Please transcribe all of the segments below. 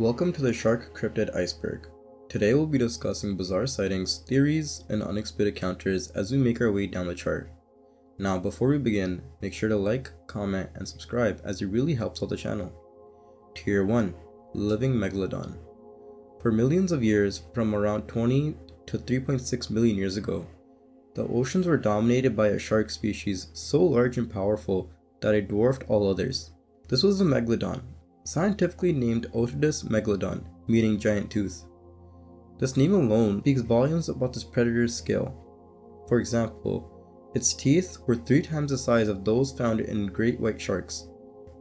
Welcome to the shark cryptid Iceberg. Today we'll be discussing bizarre sightings, theories, and unexpected encounters as we make our way down the chart. Now before we begin, make sure to like, comment, and subscribe as it really helps out the channel. Tier 1. Living Megalodon. For millions of years, from around 20 to 3.6 million years ago, the oceans were dominated by a shark species so large and powerful that it dwarfed all others. This was the megalodon, scientifically named Otodus megalodon, meaning giant tooth. This name alone speaks volumes about this predator's scale. For example, its teeth were 3 times the size of those found in great white sharks,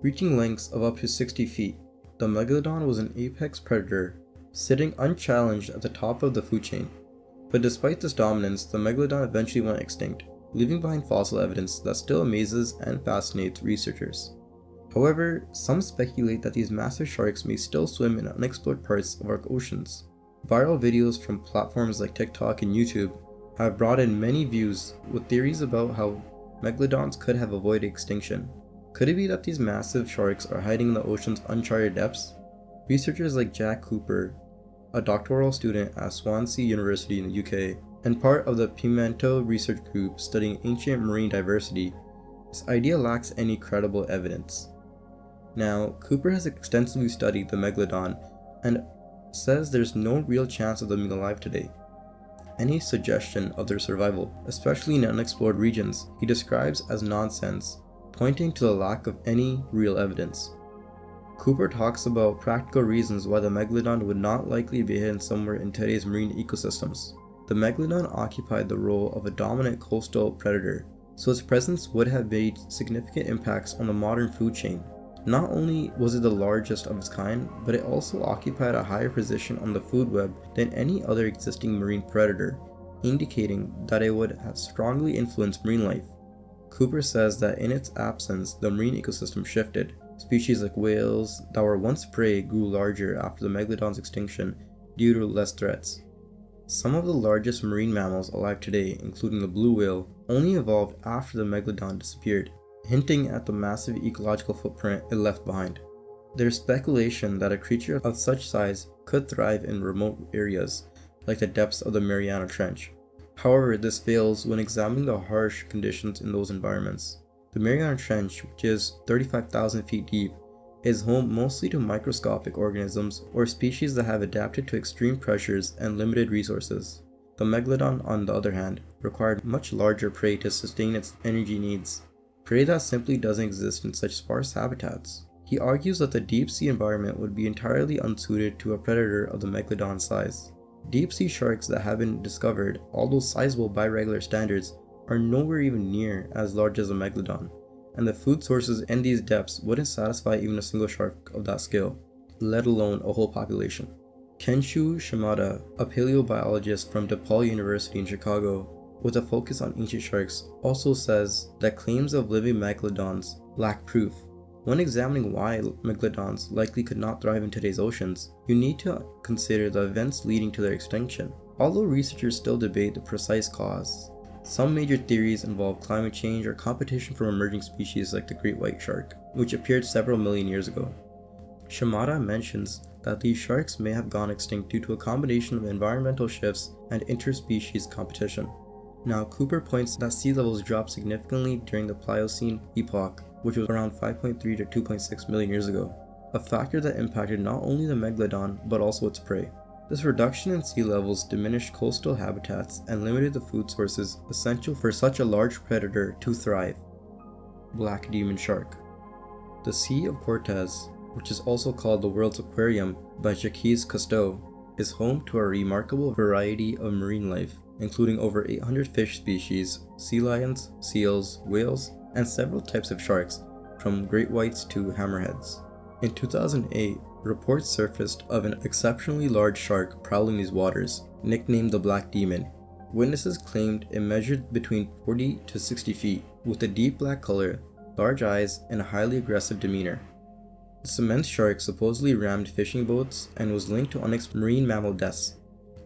reaching lengths of up to 60 feet. The megalodon was an apex predator, sitting unchallenged at the top of the food chain. But despite this dominance, the megalodon eventually went extinct, leaving behind fossil evidence that still amazes and fascinates researchers. However, some speculate that these massive sharks may still swim in unexplored parts of our oceans. Viral videos from platforms like TikTok and YouTube have brought in many views with theories about how megalodons could have avoided extinction. Could it be that these massive sharks are hiding in the ocean's uncharted depths? Researchers like Jack Cooper, a doctoral student at Swansea University in the UK, and part of the Pimento research group studying ancient marine diversity, this idea lacks any credible evidence. Now, Cooper has extensively studied the megalodon and says there's no real chance of them being alive today. Any suggestion of their survival, especially in unexplored regions, he describes as nonsense, pointing to the lack of any real evidence. Cooper talks about practical reasons why the megalodon would not likely be hidden somewhere in today's marine ecosystems. The megalodon occupied the role of a dominant coastal predator, so its presence would have made significant impacts on the modern food chain. Not only was it the largest of its kind, but it also occupied a higher position on the food web than any other existing marine predator, indicating that it would have strongly influenced marine life. Cooper says that in its absence, the marine ecosystem shifted. Species like whales that were once prey grew larger after the megalodon's extinction due to less threats. Some of the largest marine mammals alive today, including the blue whale, only evolved after the megalodon disappeared, hinting at the massive ecological footprint it left behind. There's speculation that a creature of such size could thrive in remote areas, like the depths of the Mariana Trench. However, this fails when examining the harsh conditions in those environments. The Mariana Trench, which is 35,000 feet deep, is home mostly to microscopic organisms or species that have adapted to extreme pressures and limited resources. The megalodon, on the other hand, required much larger prey to sustain its energy needs, prey that simply doesn't exist in such sparse habitats. He argues that the deep sea environment would be entirely unsuited to a predator of the megalodon's size. Deep sea sharks that have been discovered, although sizable by regular standards, are nowhere even near as large as a megalodon, and the food sources in these depths wouldn't satisfy even a single shark of that scale, let alone a whole population. Kenshu Shimada, a paleobiologist from DePaul University in Chicago, with a focus on ancient sharks, also says that claims of living megalodons lack proof. When examining why megalodons likely could not thrive in today's oceans, you need to consider the events leading to their extinction. Although researchers still debate the precise cause, some major theories involve climate change or competition from emerging species like the great white shark, which appeared several million years ago. Shimada mentions that these sharks may have gone extinct due to a combination of environmental shifts and interspecies competition. Now, Cooper points that sea levels dropped significantly during the Pliocene epoch, which was around 5.3 to 2.6 million years ago, a factor that impacted not only the megalodon but also its prey. This reduction in sea levels diminished coastal habitats and limited the food sources essential for such a large predator to thrive. Black demon shark. The Sea of Cortez, which is also called the World's Aquarium by Jacques Cousteau, is home to a remarkable variety of marine life, including over 800 fish species, sea lions, seals, whales, and several types of sharks, from great whites to hammerheads. In 2008, reports surfaced of an exceptionally large shark prowling these waters, nicknamed the Black Demon. Witnesses claimed it measured between 40 to 60 feet, with a deep black color, large eyes, and a highly aggressive demeanor. This immense shark supposedly rammed fishing boats and was linked to unexplained marine mammal deaths,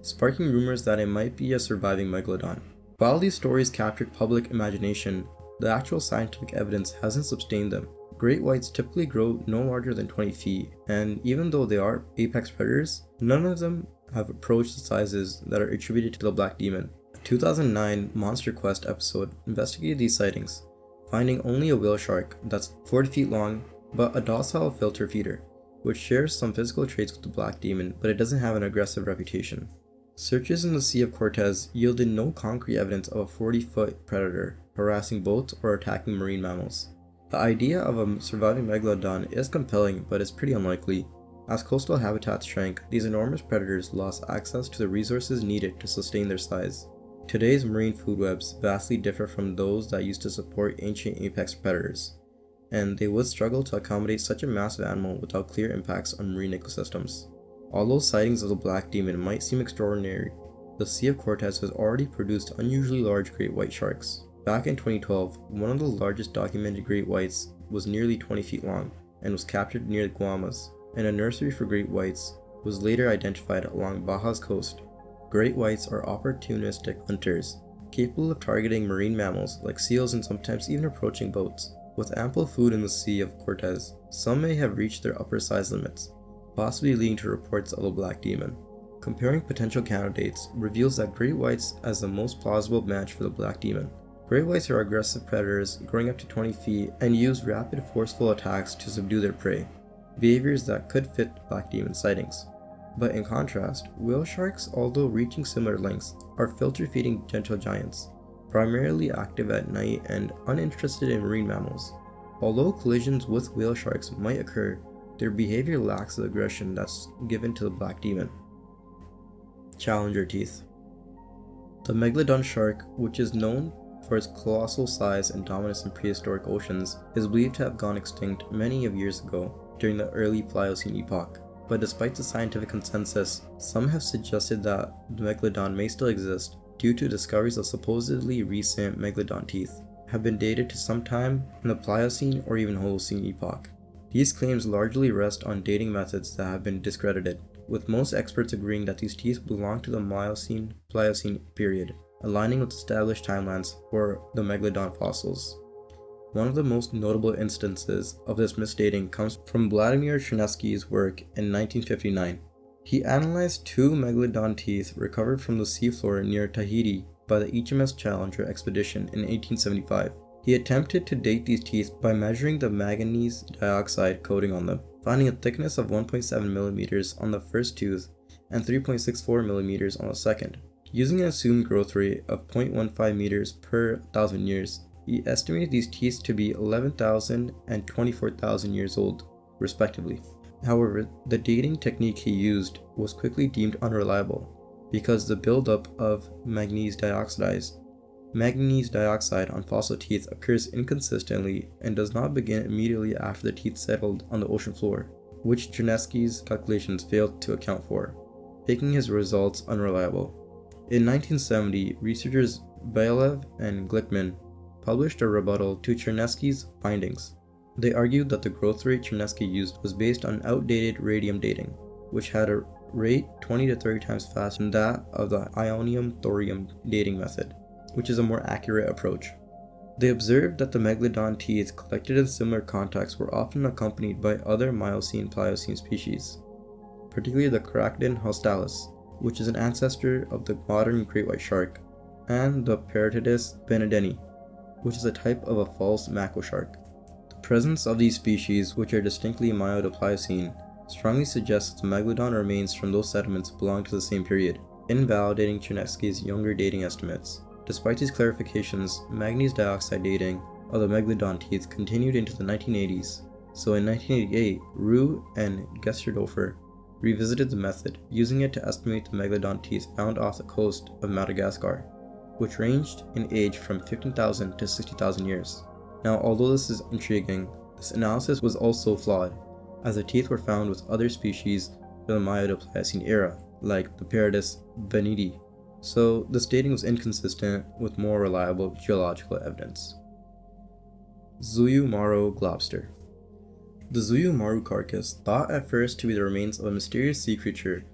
sparking rumors that it might be a surviving megalodon. While these stories captured public imagination, the actual scientific evidence hasn't sustained them. Great whites typically grow no larger than 20 feet, and even though they are apex predators, none of them have approached the sizes that are attributed to the black demon. A 2009 Monster Quest episode investigated these sightings, finding only a whale shark that's 40 feet long but a docile filter feeder, which shares some physical traits with the black demon, but it doesn't have an aggressive reputation. Searches in the Sea of Cortez yielded no concrete evidence of a 40-foot predator harassing boats or attacking marine mammals. The idea of a surviving megalodon is compelling, but is pretty unlikely. As coastal habitats shrank, these enormous predators lost access to the resources needed to sustain their size. Today's marine food webs vastly differ from those that used to support ancient apex predators, and they would struggle to accommodate such a massive animal without clear impacts on marine ecosystems. Although sightings of the black demon might seem extraordinary, the Sea of Cortez has already produced unusually large great white sharks. Back in 2012, one of the largest documented great whites was nearly 20 feet long and was captured near the Guamas, and a nursery for great whites was later identified along Baja's coast. Great whites are opportunistic hunters, capable of targeting marine mammals like seals and sometimes even approaching boats. With ample food in the Sea of Cortez, some may have reached their upper size limits, possibly leading to reports of a black demon. Comparing potential candidates reveals that great whites as the most plausible match for the black demon. Great whites are aggressive predators growing up to 20 feet and use rapid, forceful attacks to subdue their prey, behaviors that could fit black demon sightings. But in contrast, whale sharks, although reaching similar lengths, are filter-feeding gentle giants, primarily active at night and uninterested in marine mammals. Although collisions with whale sharks might occur, their behavior lacks the aggression that's given to the black demon. Challenger teeth. The megalodon shark, which is known for its colossal size and dominance in prehistoric oceans, is believed to have gone extinct many years ago during the early Pliocene epoch. But despite the scientific consensus, some have suggested that the megalodon may still exist due to discoveries of supposedly recent megalodon teeth have been dated to sometime in the Pliocene or even Holocene epoch. These claims largely rest on dating methods that have been discredited, with most experts agreeing that these teeth belong to the Miocene-Pliocene period, aligning with established timelines for the megalodon fossils. One of the most notable instances of this misdating comes from Vladimir Chernevsky's work in 1959. He analyzed two megalodon teeth recovered from the seafloor near Tahiti by the HMS Challenger expedition in 1875. He attempted to date these teeth by measuring the manganese dioxide coating on them, finding a thickness of 1.7 millimeters on the first tooth and 3.64 millimeters on the second. Using an assumed growth rate of 0.15 meters per 1,000 years, he estimated these teeth to be 11,000 and 24,000 years old, respectively. However, the dating technique he used was quickly deemed unreliable because the buildup of manganese dioxide on fossil teeth occurs inconsistently and does not begin immediately after the teeth settled on the ocean floor, which Chernevsky's calculations failed to account for, making his results unreliable. In 1970, researchers Bailev and Glickman published a rebuttal to Chernevsky's findings. They argued that the growth rate Chernevsky used was based on outdated radium dating, which had a rate 20 to 30 times faster than that of the ionium-thorium dating method, which is a more accurate approach. They observed that the megalodon teeth collected in similar contexts were often accompanied by other Miocene-Pliocene species, particularly the Carcharodon haustalis, which is an ancestor of the modern great white shark, and the Paragatidis benedeni, which is a type of a false mako shark. The presence of these species, which are distinctly Mio-to-Pliocene, strongly suggests that the megalodon remains from those sediments belong to the same period, invalidating Chernevsky's younger dating estimates. Despite these clarifications, manganese dioxide dating of the megalodon teeth continued into the 1980s, so in 1988, Roux and Gesterdorfer revisited the method, using it to estimate the megalodon teeth found off the coast of Madagascar, which ranged in age from 15,000 to 60,000 years. Now, although this is intriguing, this analysis was also flawed, as the teeth were found with other species from the Mio-to-Pliocene era, like the Paragatidis benedeni, so this dating was inconsistent with more reliable geological evidence. Zuiyo-maru Globster. The Zuiyo-maru carcass, thought at first to be the remains of a mysterious sea creature,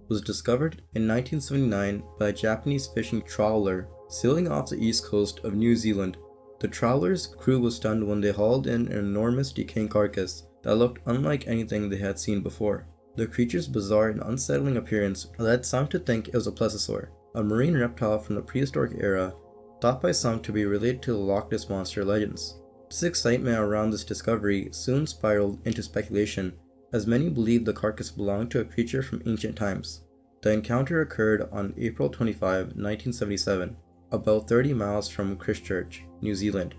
was discovered in 1979 by a Japanese fishing trawler sailing off the east coast of New Zealand The trawler's crew was stunned when they hauled in an enormous decaying carcass that looked unlike anything they had seen before. The creature's bizarre and unsettling appearance led some to think it was a plesiosaur, a marine reptile from the prehistoric era, thought by some to be related to the Loch Ness Monster legends. This excitement around this discovery soon spiraled into speculation, as many believed the carcass belonged to a creature from ancient times. The encounter occurred on April 25, 1977, about 30 miles from Christchurch, New Zealand.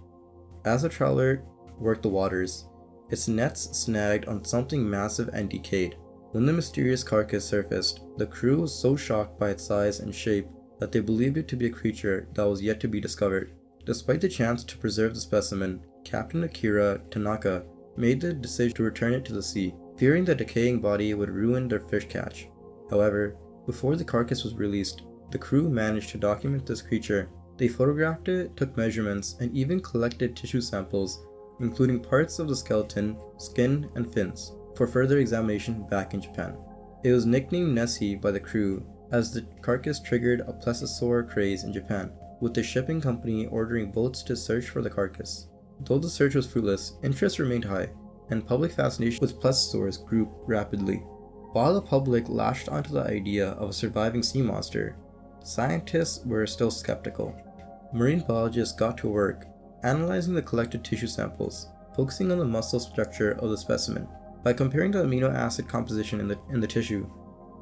As the trawler worked the waters, its nets snagged on something massive and decayed. When the mysterious carcass surfaced, the crew was so shocked by its size and shape that they believed it to be a creature that was yet to be discovered. Despite the chance to preserve the specimen, Captain Akira Tanaka made the decision to return it to the sea, fearing the decaying body would ruin their fish catch. However, before the carcass was released, the crew managed to document this creature. They photographed it, took measurements, and even collected tissue samples, including parts of the skeleton, skin, and fins, for further examination back in Japan. It was nicknamed Nessie by the crew, as the carcass triggered a plesiosaur craze in Japan, with the shipping company ordering boats to search for the carcass. Though the search was fruitless, interest remained high, and public fascination with plesiosaurs grew rapidly. While the public latched onto the idea of a surviving sea monster, scientists were still skeptical. Marine biologists got to work, analyzing the collected tissue samples, focusing on the muscle structure of the specimen. By comparing the amino acid composition in the tissue,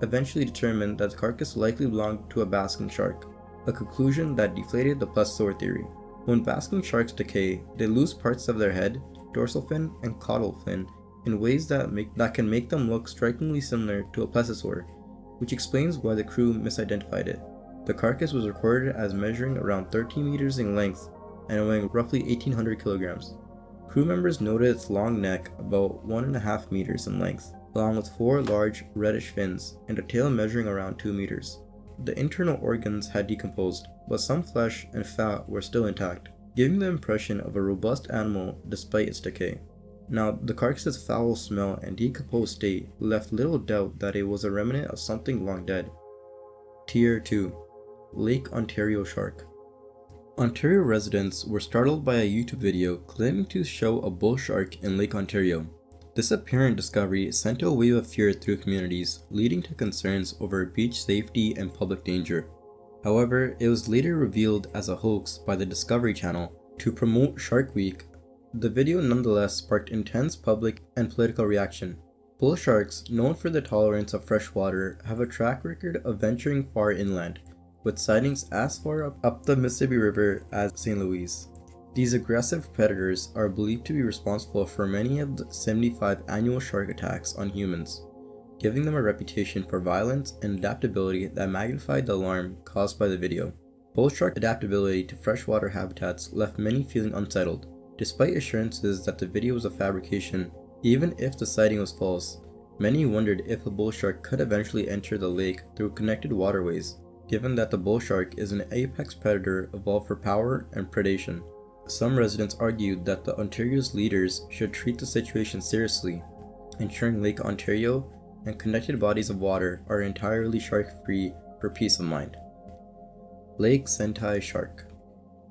eventually determined that the carcass likely belonged to a basking shark, a conclusion that deflated the plesiosaur theory. When basking sharks decay, they lose parts of their head, dorsal fin, and caudal fin in ways that can make them look strikingly similar to a plesiosaur, which explains why the crew misidentified it. The carcass was recorded as measuring around 13 meters in length and weighing roughly 1,800 kilograms. Crew members noted its long neck, about 1.5 meters in length, along with 4 large reddish fins and a tail measuring around 2 meters. The internal organs had decomposed, but some flesh and fat were still intact, giving the impression of a robust animal despite its decay. Now, the carcass's foul smell and decomposed state left little doubt that it was a remnant of something long dead. Tier 2. Lake Ontario Shark. Ontario residents were startled by a YouTube video claiming to show a bull shark in Lake Ontario. This apparent discovery sent a wave of fear through communities, leading to concerns over beach safety and public danger. However, it was later revealed as a hoax by the Discovery Channel to promote Shark Week. The video nonetheless sparked intense public and political reaction. Bull sharks, known for their tolerance of fresh water, have a track record of venturing far inland, with sightings as far up the Mississippi River as St. Louis. These aggressive predators are believed to be responsible for many of the 75 annual shark attacks on humans, giving them a reputation for violence and adaptability that magnified the alarm caused by the video. Bull shark adaptability to freshwater habitats left many feeling unsettled. Despite assurances that the video was a fabrication, even if the sighting was false, many wondered if a bull shark could eventually enter the lake through connected waterways, given that the bull shark is an apex predator evolved for power and predation. Some residents argued that the Ontario's leaders should treat the situation seriously, ensuring Lake Ontario and connected bodies of water are entirely shark-free for peace of mind. Lake Sentai Shark.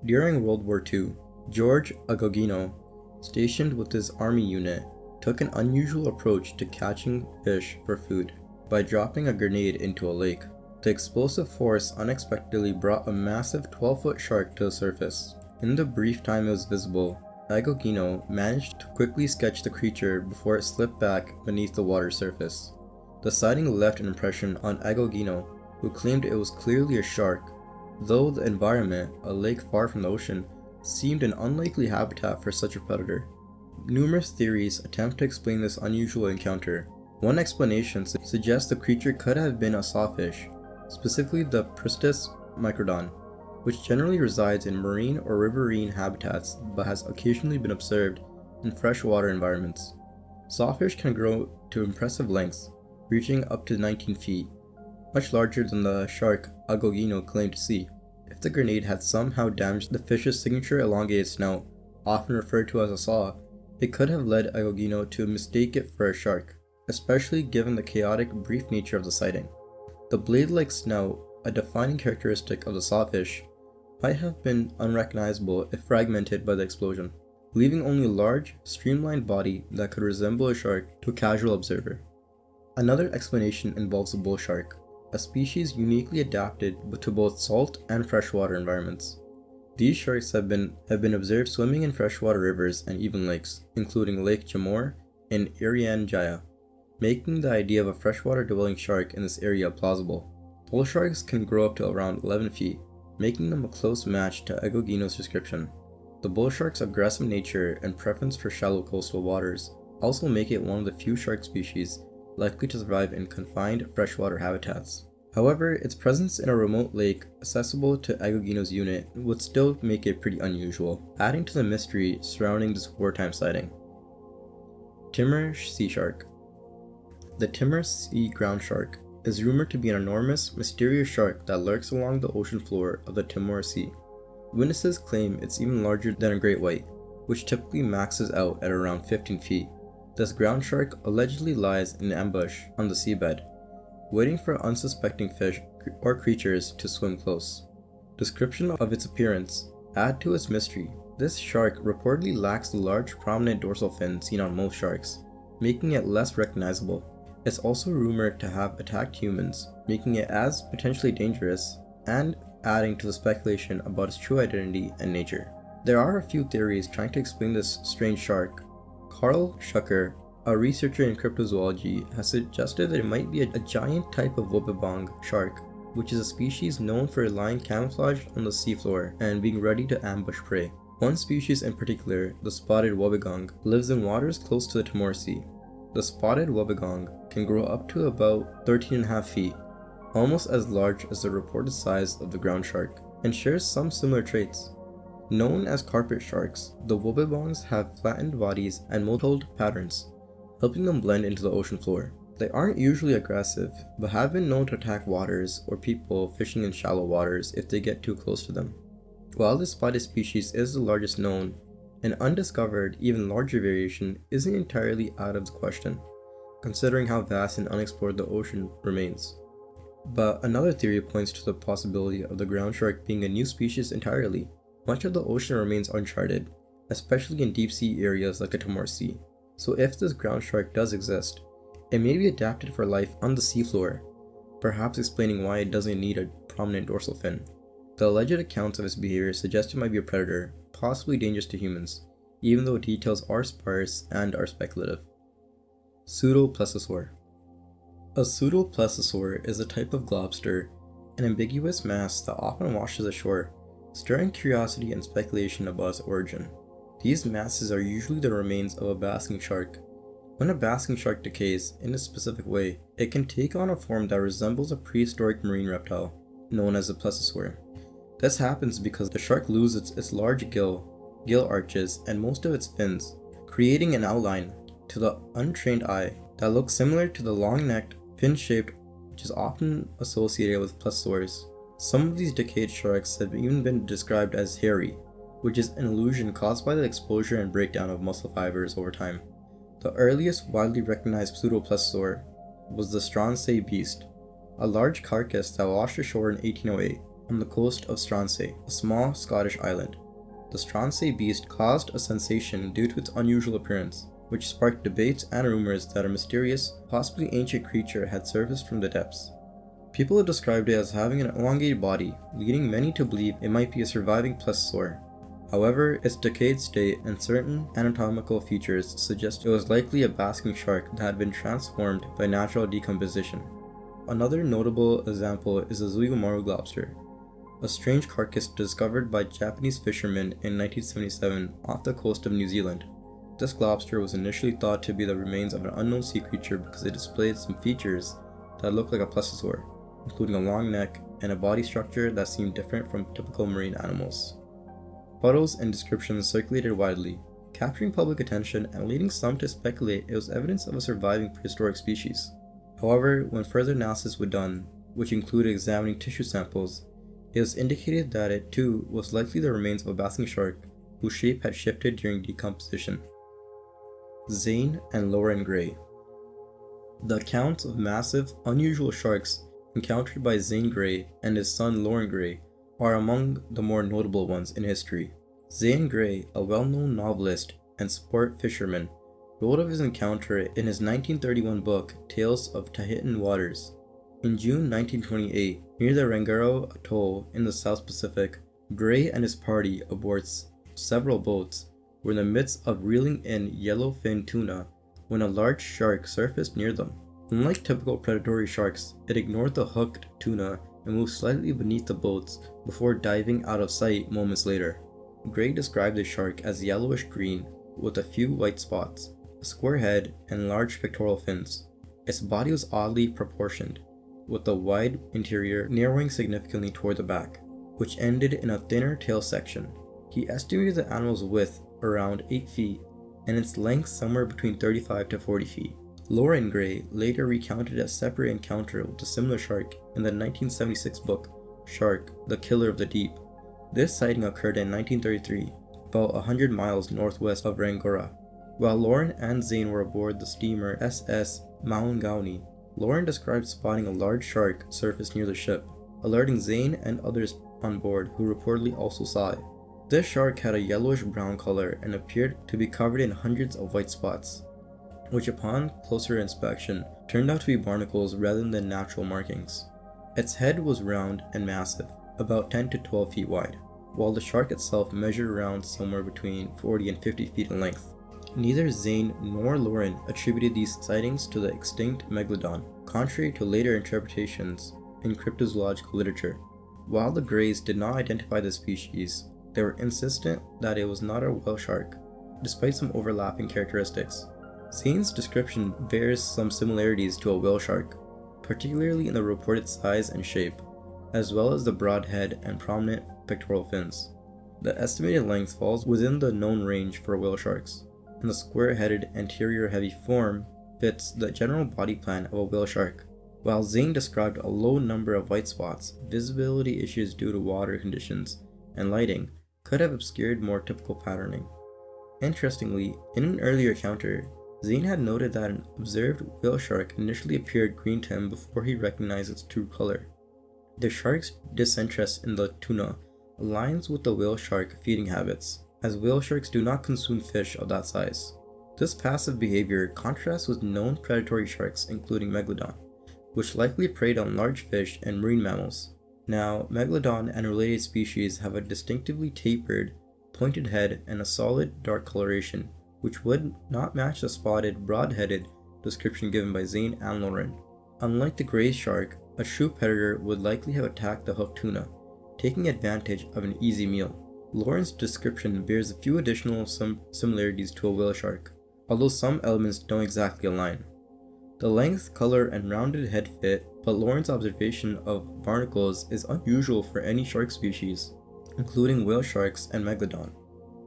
During World War II, George Agogino, stationed with his army unit, took an unusual approach to catching fish for food by dropping a grenade into a lake. The explosive force unexpectedly brought a massive 12-foot shark to the surface. In the brief time it was visible, Agogino managed to quickly sketch the creature before it slipped back beneath the water surface. The sighting left an impression on Agogino, who claimed it was clearly a shark, though the environment, a lake far from the ocean, seemed an unlikely habitat for such a predator. Numerous theories attempt to explain this unusual encounter. One explanation suggests the creature could have been a sawfish, specifically the Pristis microdon, which generally resides in marine or riverine habitats but has occasionally been observed in freshwater environments. Sawfish can grow to impressive lengths, reaching up to 19 feet, much larger than the shark Agogino claimed to see. If the grenade had somehow damaged the fish's signature elongated snout, often referred to as a saw, it could have led Agogino to mistake it for a shark, especially given the chaotic, brief nature of the sighting. The blade-like snout, a defining characteristic of the sawfish, might have been unrecognizable if fragmented by the explosion, leaving only a large, streamlined body that could resemble a shark to a casual observer. Another explanation involves a bull shark, a species uniquely adapted to both salt and freshwater environments. These sharks have been observed swimming in freshwater rivers and even lakes, including Lake Jamor and Irian Jaya, making the idea of a freshwater dwelling shark in this area plausible. Bull sharks can grow up to around 11 feet, making them a close match to Agogino's description. The bull shark's aggressive nature and preference for shallow coastal waters also make it one of the few shark species likely to survive in confined freshwater habitats. However, its presence in a remote lake accessible to Agogino's unit would still make it pretty unusual, adding to the mystery surrounding this wartime sighting. Timor Sea Shark. The Timor Sea ground shark is rumored to be an enormous, mysterious shark that lurks along the ocean floor of the Timor Sea. Witnesses claim it's even larger than a great white, which typically maxes out at around 15 feet. This ground shark allegedly lies in ambush on the seabed, waiting for unsuspecting fish or creatures to swim close. Description of its appearance add to its mystery. This shark reportedly lacks the large prominent dorsal fin seen on most sharks, making it less recognizable. It's also rumored to have attacked humans, making it as potentially dangerous and adding to the speculation about its true identity and nature. There are a few theories trying to explain this strange shark. Carl Schucker, a researcher in cryptozoology, has suggested that it might be a giant type of wobbegong shark, which is a species known for lying camouflaged on the seafloor and being ready to ambush prey. One species in particular, the spotted wobbegong, lives in waters close to the Timor Sea. The spotted wobbegong can grow up to about 13.5 feet, almost as large as the reported size of the ground shark, and shares some similar traits. Known as carpet sharks, the wobbegongs have flattened bodies and mottled patterns, helping them blend into the ocean floor. They aren't usually aggressive, but have been known to attack waters or people fishing in shallow waters if they get too close to them. While this spotted species is the largest known, an undiscovered, even larger variation isn't entirely out of the question, considering how vast and unexplored the ocean remains. But another theory points to the possibility of the ground shark being a new species entirely. Much of the ocean remains uncharted, especially in deep sea areas like the Timor Sea. So if this ground shark does exist, it may be adapted for life on the seafloor, perhaps explaining why it doesn't need a prominent dorsal fin. The alleged accounts of its behavior suggest it might be a predator, possibly dangerous to humans, even though details are sparse and are speculative. Pseudoplesiosaur. A pseudoplesiosaur is a type of globster, an ambiguous mass that often washes ashore, stirring curiosity and speculation about its origin. These masses are usually the remains of a basking shark. When a basking shark decays in a specific way, it can take on a form that resembles a prehistoric marine reptile, known as a plesiosaur. This happens because the shark loses its large gill arches, and most of its fins, creating an outline to the untrained eye that looks similar to the long-necked, fin-shaped, which is often associated with plesiosaurs. Some of these decayed sharks have even been described as hairy, which is an illusion caused by the exposure and breakdown of muscle fibers over time. The earliest widely recognized pseudoplesiosaur was the Stronsay beast, a large carcass that washed ashore in 1808 on the coast of Stronsay, a small Scottish island. The Stronsay beast caused a sensation due to its unusual appearance, which sparked debates and rumors that a mysterious, possibly ancient creature had surfaced from the depths. People have described it as having an elongated body, leading many to believe it might be a surviving plesiosaur. However, its decayed state and certain anatomical features suggest it was likely a basking shark that had been transformed by natural decomposition. Another notable example is the Zuiyo-maru globster, a strange carcass discovered by Japanese fishermen in 1977 off the coast of New Zealand. This globster was initially thought to be the remains of an unknown sea creature because it displayed some features that looked like a plesiosaur, including a long neck and a body structure that seemed different from typical marine animals. Photos and descriptions circulated widely, capturing public attention and leading some to speculate it was evidence of a surviving prehistoric species. However, when further analysis was done, which included examining tissue samples, it was indicated that it too was likely the remains of a basking shark whose shape had shifted during decomposition. Zane and Zane Grey. The accounts of massive, unusual sharks encountered by Zane Grey and his son Zane Grey are among the more notable ones in history. Zane Grey, a well-known novelist and sport fisherman, wrote of his encounter in his 1931 book Tales of Tahitian Waters. In June 1928, near the Rangaro Atoll in the South Pacific, Grey and his party aboard several boats were in the midst of reeling in yellowfin tuna when a large shark surfaced near them. Unlike typical predatory sharks, it ignored the hooked tuna and moved slightly beneath the boats before diving out of sight moments later. Grey described the shark as yellowish-green with a few white spots, a square head, and large pectoral fins. Its body was oddly proportioned, with a wide interior narrowing significantly toward the back, which ended in a thinner tail section. He estimated the animal's width around 8 feet and its length somewhere between 35 to 40 feet. Lauren Grey later recounted a separate encounter with a similar shark in the 1976 book Shark, the Killer of the Deep. This sighting occurred in 1933, about 100 miles northwest of Rangora. While Lauren and Zane were aboard the steamer SS Maungauni, Lauren described spotting a large shark surface near the ship, alerting Zane and others on board who reportedly also saw it. This shark had a yellowish-brown color and appeared to be covered in hundreds of white spots, which upon closer inspection turned out to be barnacles rather than natural markings. Its head was round and massive, about 10 to 12 feet wide, while the shark itself measured around somewhere between 40 and 50 feet in length. Neither Zane nor Lauren attributed these sightings to the extinct megalodon, contrary to later interpretations in cryptozoological literature. While the Greys did not identify the species, they were insistent that it was not a whale shark, despite some overlapping characteristics. Zane's description bears some similarities to a whale shark, particularly in the reported size and shape, as well as the broad head and prominent pectoral fins. The estimated length falls within the known range for whale sharks, and the square-headed anterior heavy form fits the general body plan of a whale shark. While Zane described a low number of white spots, visibility issues due to water conditions and lighting could have obscured more typical patterning. Interestingly, in an earlier encounter, Zane had noted that an observed whale shark initially appeared green to him before he recognized its true color. The shark's disinterest in the tuna aligns with the whale shark feeding habits, as whale sharks do not consume fish of that size. This passive behavior contrasts with known predatory sharks including megalodon, which likely preyed on large fish and marine mammals. Now, megalodon and related species have a distinctively tapered, pointed head and a solid dark coloration, which would not match the spotted, broad-headed description given by Zane and Lauren. Unlike the gray shark, a true predator would likely have attacked the hooked tuna, taking advantage of an easy meal. Lauren's description bears a few additional similarities to a whale shark, although some elements don't exactly align. The length, color, and rounded head fit, but Lauren's observation of barnacles is unusual for any shark species, including whale sharks and megalodon.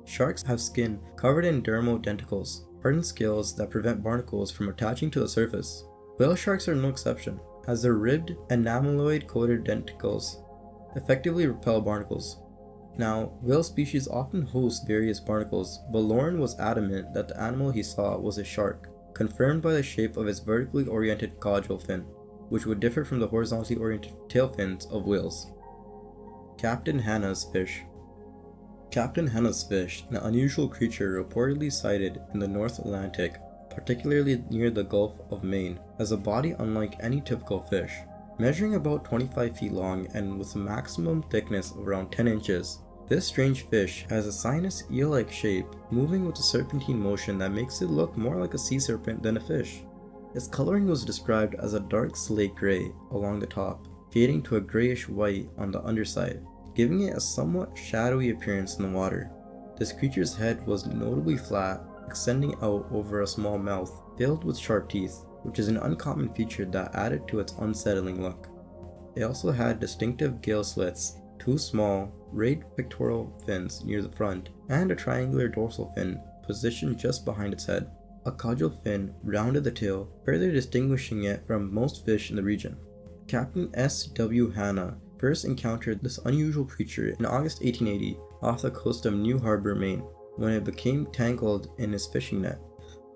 Sharks have skin covered in dermal denticles, hardened scales that prevent barnacles from attaching to the surface. Whale sharks are no exception, as their ribbed, enameloid-coated denticles effectively repel barnacles. Now, whale species often host various barnacles, but Lauren was adamant that the animal he saw was a shark, confirmed by the shape of its vertically oriented caudal fin, which would differ from the horizontally oriented tail fins of whales. Captain Hanna's fish. Captain Hanna's fish, an unusual creature reportedly sighted in the North Atlantic, particularly near the Gulf of Maine, has a body unlike any typical fish. Measuring about 25 feet long and with a maximum thickness of around 10 inches, this strange fish has a sinus eel-like shape, moving with a serpentine motion that makes it look more like a sea serpent than a fish. Its coloring was described as a dark slate gray along the top, fading to a grayish white on the underside, giving it a somewhat shadowy appearance in the water. This creature's head was notably flat, extending out over a small mouth filled with sharp teeth, which is an uncommon feature that added to its unsettling look. It also had distinctive gill slits, two small, rayed pectoral fins near the front, and a triangular dorsal fin positioned just behind its head. A caudal fin rounded the tail, further distinguishing it from most fish in the region. Captain S.W. Hanna first encountered this unusual creature in August 1880 off the coast of New Harbor, Maine, when it became tangled in his fishing net.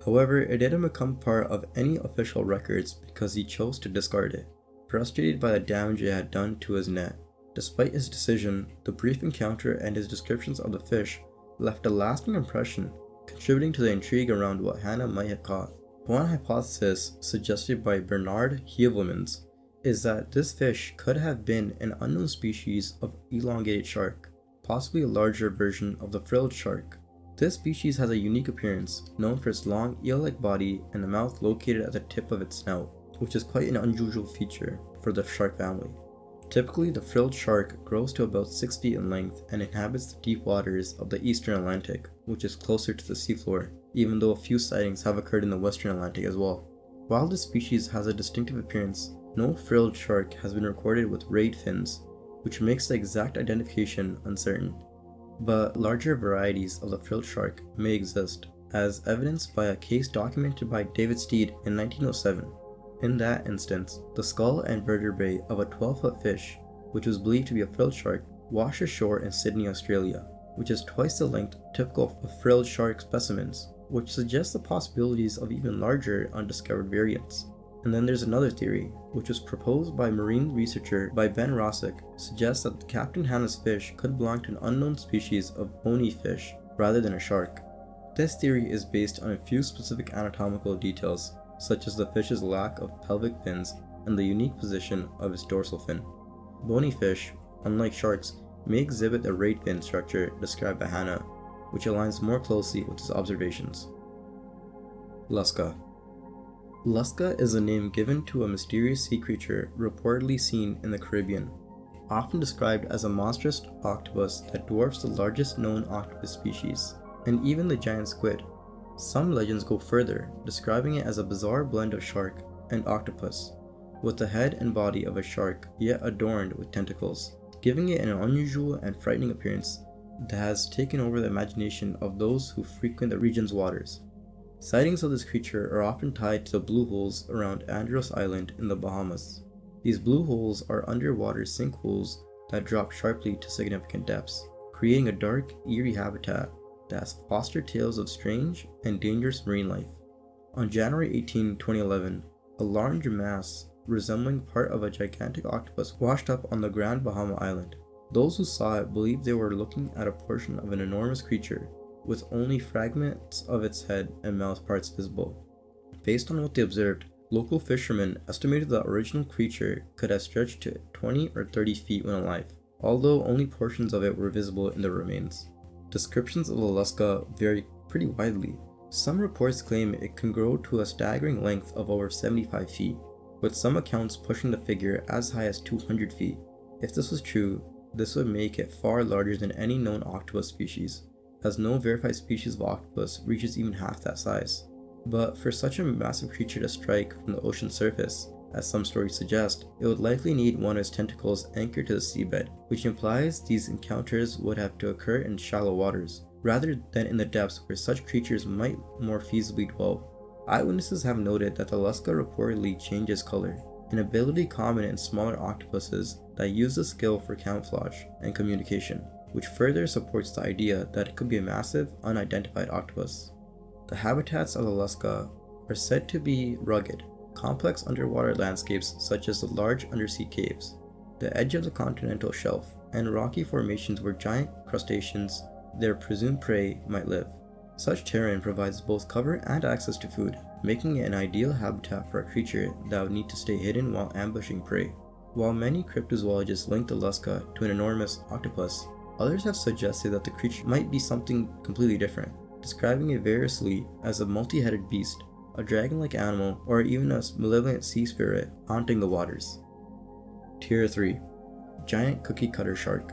However, it didn't become part of any official records because he chose to discard it, frustrated by the damage it had done to his net. Despite his decision, the brief encounter and his descriptions of the fish left a lasting impression, contributing to the intrigue around what Hanna might have caught. One hypothesis, suggested by Bernard Heuvelmans, is that this fish could have been an unknown species of elongated shark, possibly a larger version of the frilled shark. This species has a unique appearance, known for its long eel-like body and a mouth located at the tip of its snout, which is quite an unusual feature for the shark family. Typically, the frilled shark grows to about 6 feet in length and inhabits the deep waters of the eastern Atlantic, which is closer to the seafloor, even though a few sightings have occurred in the western Atlantic as well. While this species has a distinctive appearance, no frilled shark has been recorded with rayed fins, which makes the exact identification uncertain. But larger varieties of the frilled shark may exist, as evidenced by a case documented by David Steed in 1907. In that instance, the skull and vertebrae of a 12-foot fish, which was believed to be a frilled shark, washed ashore in Sydney, Australia, which is twice the length typical of frilled shark specimens, which suggests the possibilities of even larger undiscovered variants. And then there's another theory, which was proposed by marine researcher Ben Rossick, suggests that Captain Hanna's fish could belong to an unknown species of bony fish rather than a shark. This theory is based on a few specific anatomical details, such as the fish's lack of pelvic fins and the unique position of its dorsal fin. Bony fish, unlike sharks, may exhibit the rayed fin structure described by Hanna, which aligns more closely with his observations. Lusca. Lusca is a name given to a mysterious sea creature reportedly seen in the Caribbean, often described as a monstrous octopus that dwarfs the largest known octopus species, and even the giant squid. Some legends go further, describing it as a bizarre blend of shark and octopus, with the head and body of a shark yet adorned with tentacles, giving it an unusual and frightening appearance that has taken over the imagination of those who frequent the region's waters. Sightings of this creature are often tied to the blue holes around Andros Island in the Bahamas. These blue holes are underwater sinkholes that drop sharply to significant depths, creating a dark, eerie habitat that has fostered tales of strange and dangerous marine life. On January 18, 2011, a large mass resembling part of a gigantic octopus washed up on the Grand Bahama Island. Those who saw it believed they were looking at a portion of an enormous creature, with only fragments of its head and mouth parts visible. Based on what they observed, local fishermen estimated the original creature could have stretched to 20 or 30 feet when alive, although only portions of it were visible in the remains. Descriptions of the Lusca vary pretty widely. Some reports claim it can grow to a staggering length of over 75 feet, with some accounts pushing the figure as high as 200 feet. If this was true, this would make it far larger than any known octopus species, as no verified species of octopus reaches even half that size. But for such a massive creature to strike from the ocean surface, as some stories suggest, it would likely need one of its tentacles anchored to the seabed, which implies these encounters would have to occur in shallow waters, rather than in the depths where such creatures might more feasibly dwell. Eyewitnesses have noted that the Lusca reportedly changes color, an ability common in smaller octopuses that use the skill for camouflage and communication, which further supports the idea that it could be a massive, unidentified octopus. The habitats of the Lusca are said to be rugged, complex underwater landscapes such as the large undersea caves, the edge of the continental shelf, and rocky formations where giant crustaceans, their presumed prey, might live. Such terrain provides both cover and access to food, making it an ideal habitat for a creature that would need to stay hidden while ambushing prey. While many cryptozoologists link the Lusca to an enormous octopus, others have suggested that the creature might be something completely different, describing it variously as a multi-headed beast, a dragon-like animal, or even a malevolent sea spirit haunting the waters. Tier 3. Giant Cookie Cutter Shark.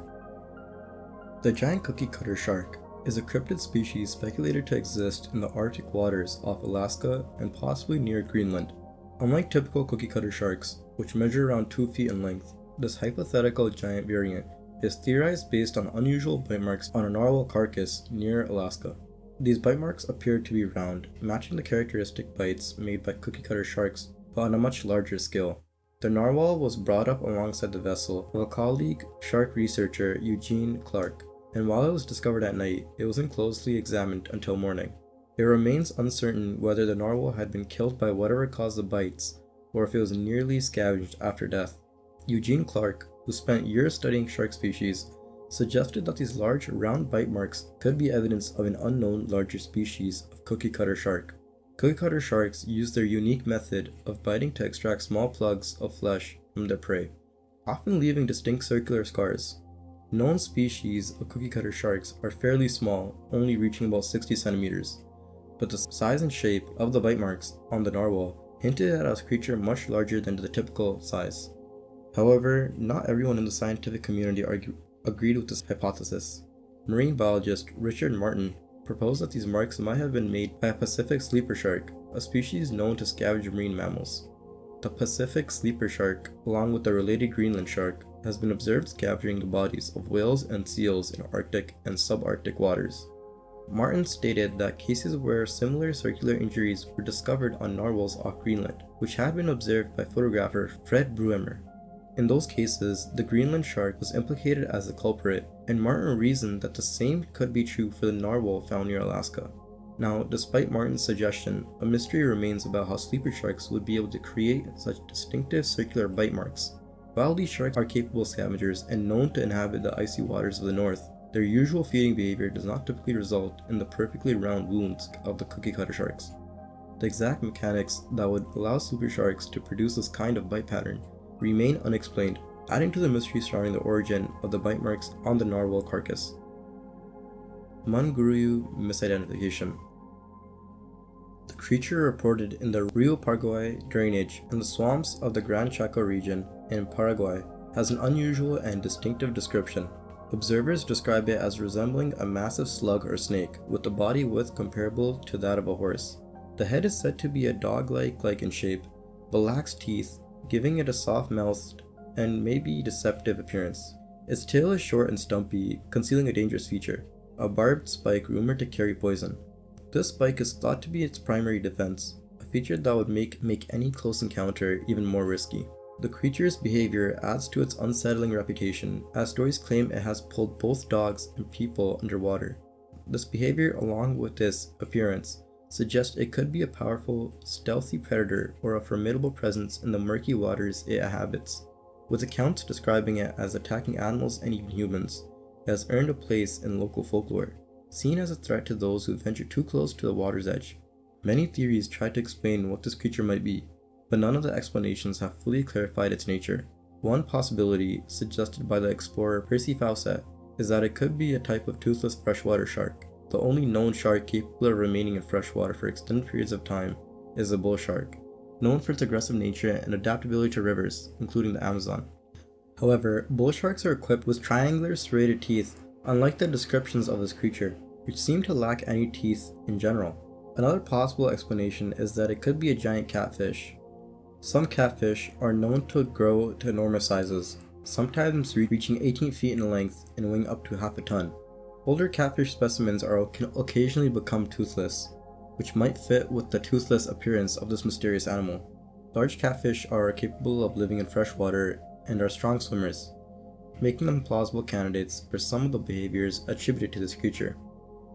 The giant cookie cutter shark is a cryptid species speculated to exist in the Arctic waters off Alaska and possibly near Greenland. Unlike typical cookie cutter sharks, which measure around 2 feet in length, this hypothetical giant variant is theorized based on unusual bite marks on a narwhal carcass near Alaska. These bite marks appear to be round, matching the characteristic bites made by cookie cutter sharks, but on a much larger scale. The narwhal was brought up alongside the vessel of a colleague shark researcher Eugene Clark, and while it was discovered at night, it wasn't closely examined until morning. It remains uncertain whether the narwhal had been killed by whatever caused the bites, or if it was nearly scavenged after death. Eugene Clark, who spent years studying shark species, suggested that these large, round bite marks could be evidence of an unknown larger species of cookie cutter shark. Cookie cutter sharks use their unique method of biting to extract small plugs of flesh from their prey, often leaving distinct circular scars. Known species of cookie cutter sharks are fairly small, only reaching about 60 centimeters, but the size and shape of the bite marks on the narwhal hinted at a creature much larger than the typical size. However, not everyone in the scientific community agreed with this hypothesis. Marine biologist Richard Martin proposed that these marks might have been made by a Pacific sleeper shark, a species known to scavenge marine mammals. The Pacific sleeper shark, along with the related Greenland shark, has been observed scavenging the bodies of whales and seals in Arctic and subarctic waters. Martin stated that cases where similar circular injuries were discovered on narwhals off Greenland, which had been observed by photographer Fred Bruemmer. In those cases, the Greenland shark was implicated as the culprit, and Martin reasoned that the same could be true for the narwhal found near Alaska. Now, despite Martin's suggestion, a mystery remains about how sleeper sharks would be able to create such distinctive circular bite marks. While these sharks are capable scavengers and known to inhabit the icy waters of the north, their usual feeding behavior does not typically result in the perfectly round wounds of the cookie cutter sharks. The exact mechanics that would allow sleeper sharks to produce this kind of bite pattern remain unexplained, adding to the mystery surrounding the origin of the bite marks on the narwhal carcass. Munguru misidentification. The creature reported in the Rio Paraguay drainage and the swamps of the Gran Chaco region in Paraguay has an unusual and distinctive description. Observers describe it as resembling a massive slug or snake, with a body width comparable to that of a horse. The head is said to be a dog-like in shape, but lacks teeth, giving it a soft-mouthed and maybe deceptive appearance. Its tail is short and stumpy, concealing a dangerous feature, a barbed spike rumored to carry poison. This spike is thought to be its primary defense, a feature that would make any close encounter even more risky. The creature's behavior adds to its unsettling reputation, as stories claim it has pulled both dogs and people underwater. This behavior, along with its appearance, suggests it could be a powerful, stealthy predator or a formidable presence in the murky waters it inhabits. With accounts describing it as attacking animals and even humans, it has earned a place in local folklore, seen as a threat to those who venture too close to the water's edge. Many theories try to explain what this creature might be, but none of the explanations have fully clarified its nature. One possibility, suggested by the explorer Percy Fawcett, is that it could be a type of toothless freshwater shark. The only known shark capable of remaining in freshwater for extended periods of time is the bull shark, known for its aggressive nature and adaptability to rivers, including the Amazon. However, bull sharks are equipped with triangular serrated teeth, unlike the descriptions of this creature, which seem to lack any teeth in general. Another possible explanation is that it could be a giant catfish. Some catfish are known to grow to enormous sizes, sometimes reaching 18 feet in length and weighing up to half a ton. Older catfish specimens can occasionally become toothless, which might fit with the toothless appearance of this mysterious animal. Large catfish are capable of living in freshwater and are strong swimmers, making them plausible candidates for some of the behaviors attributed to this creature.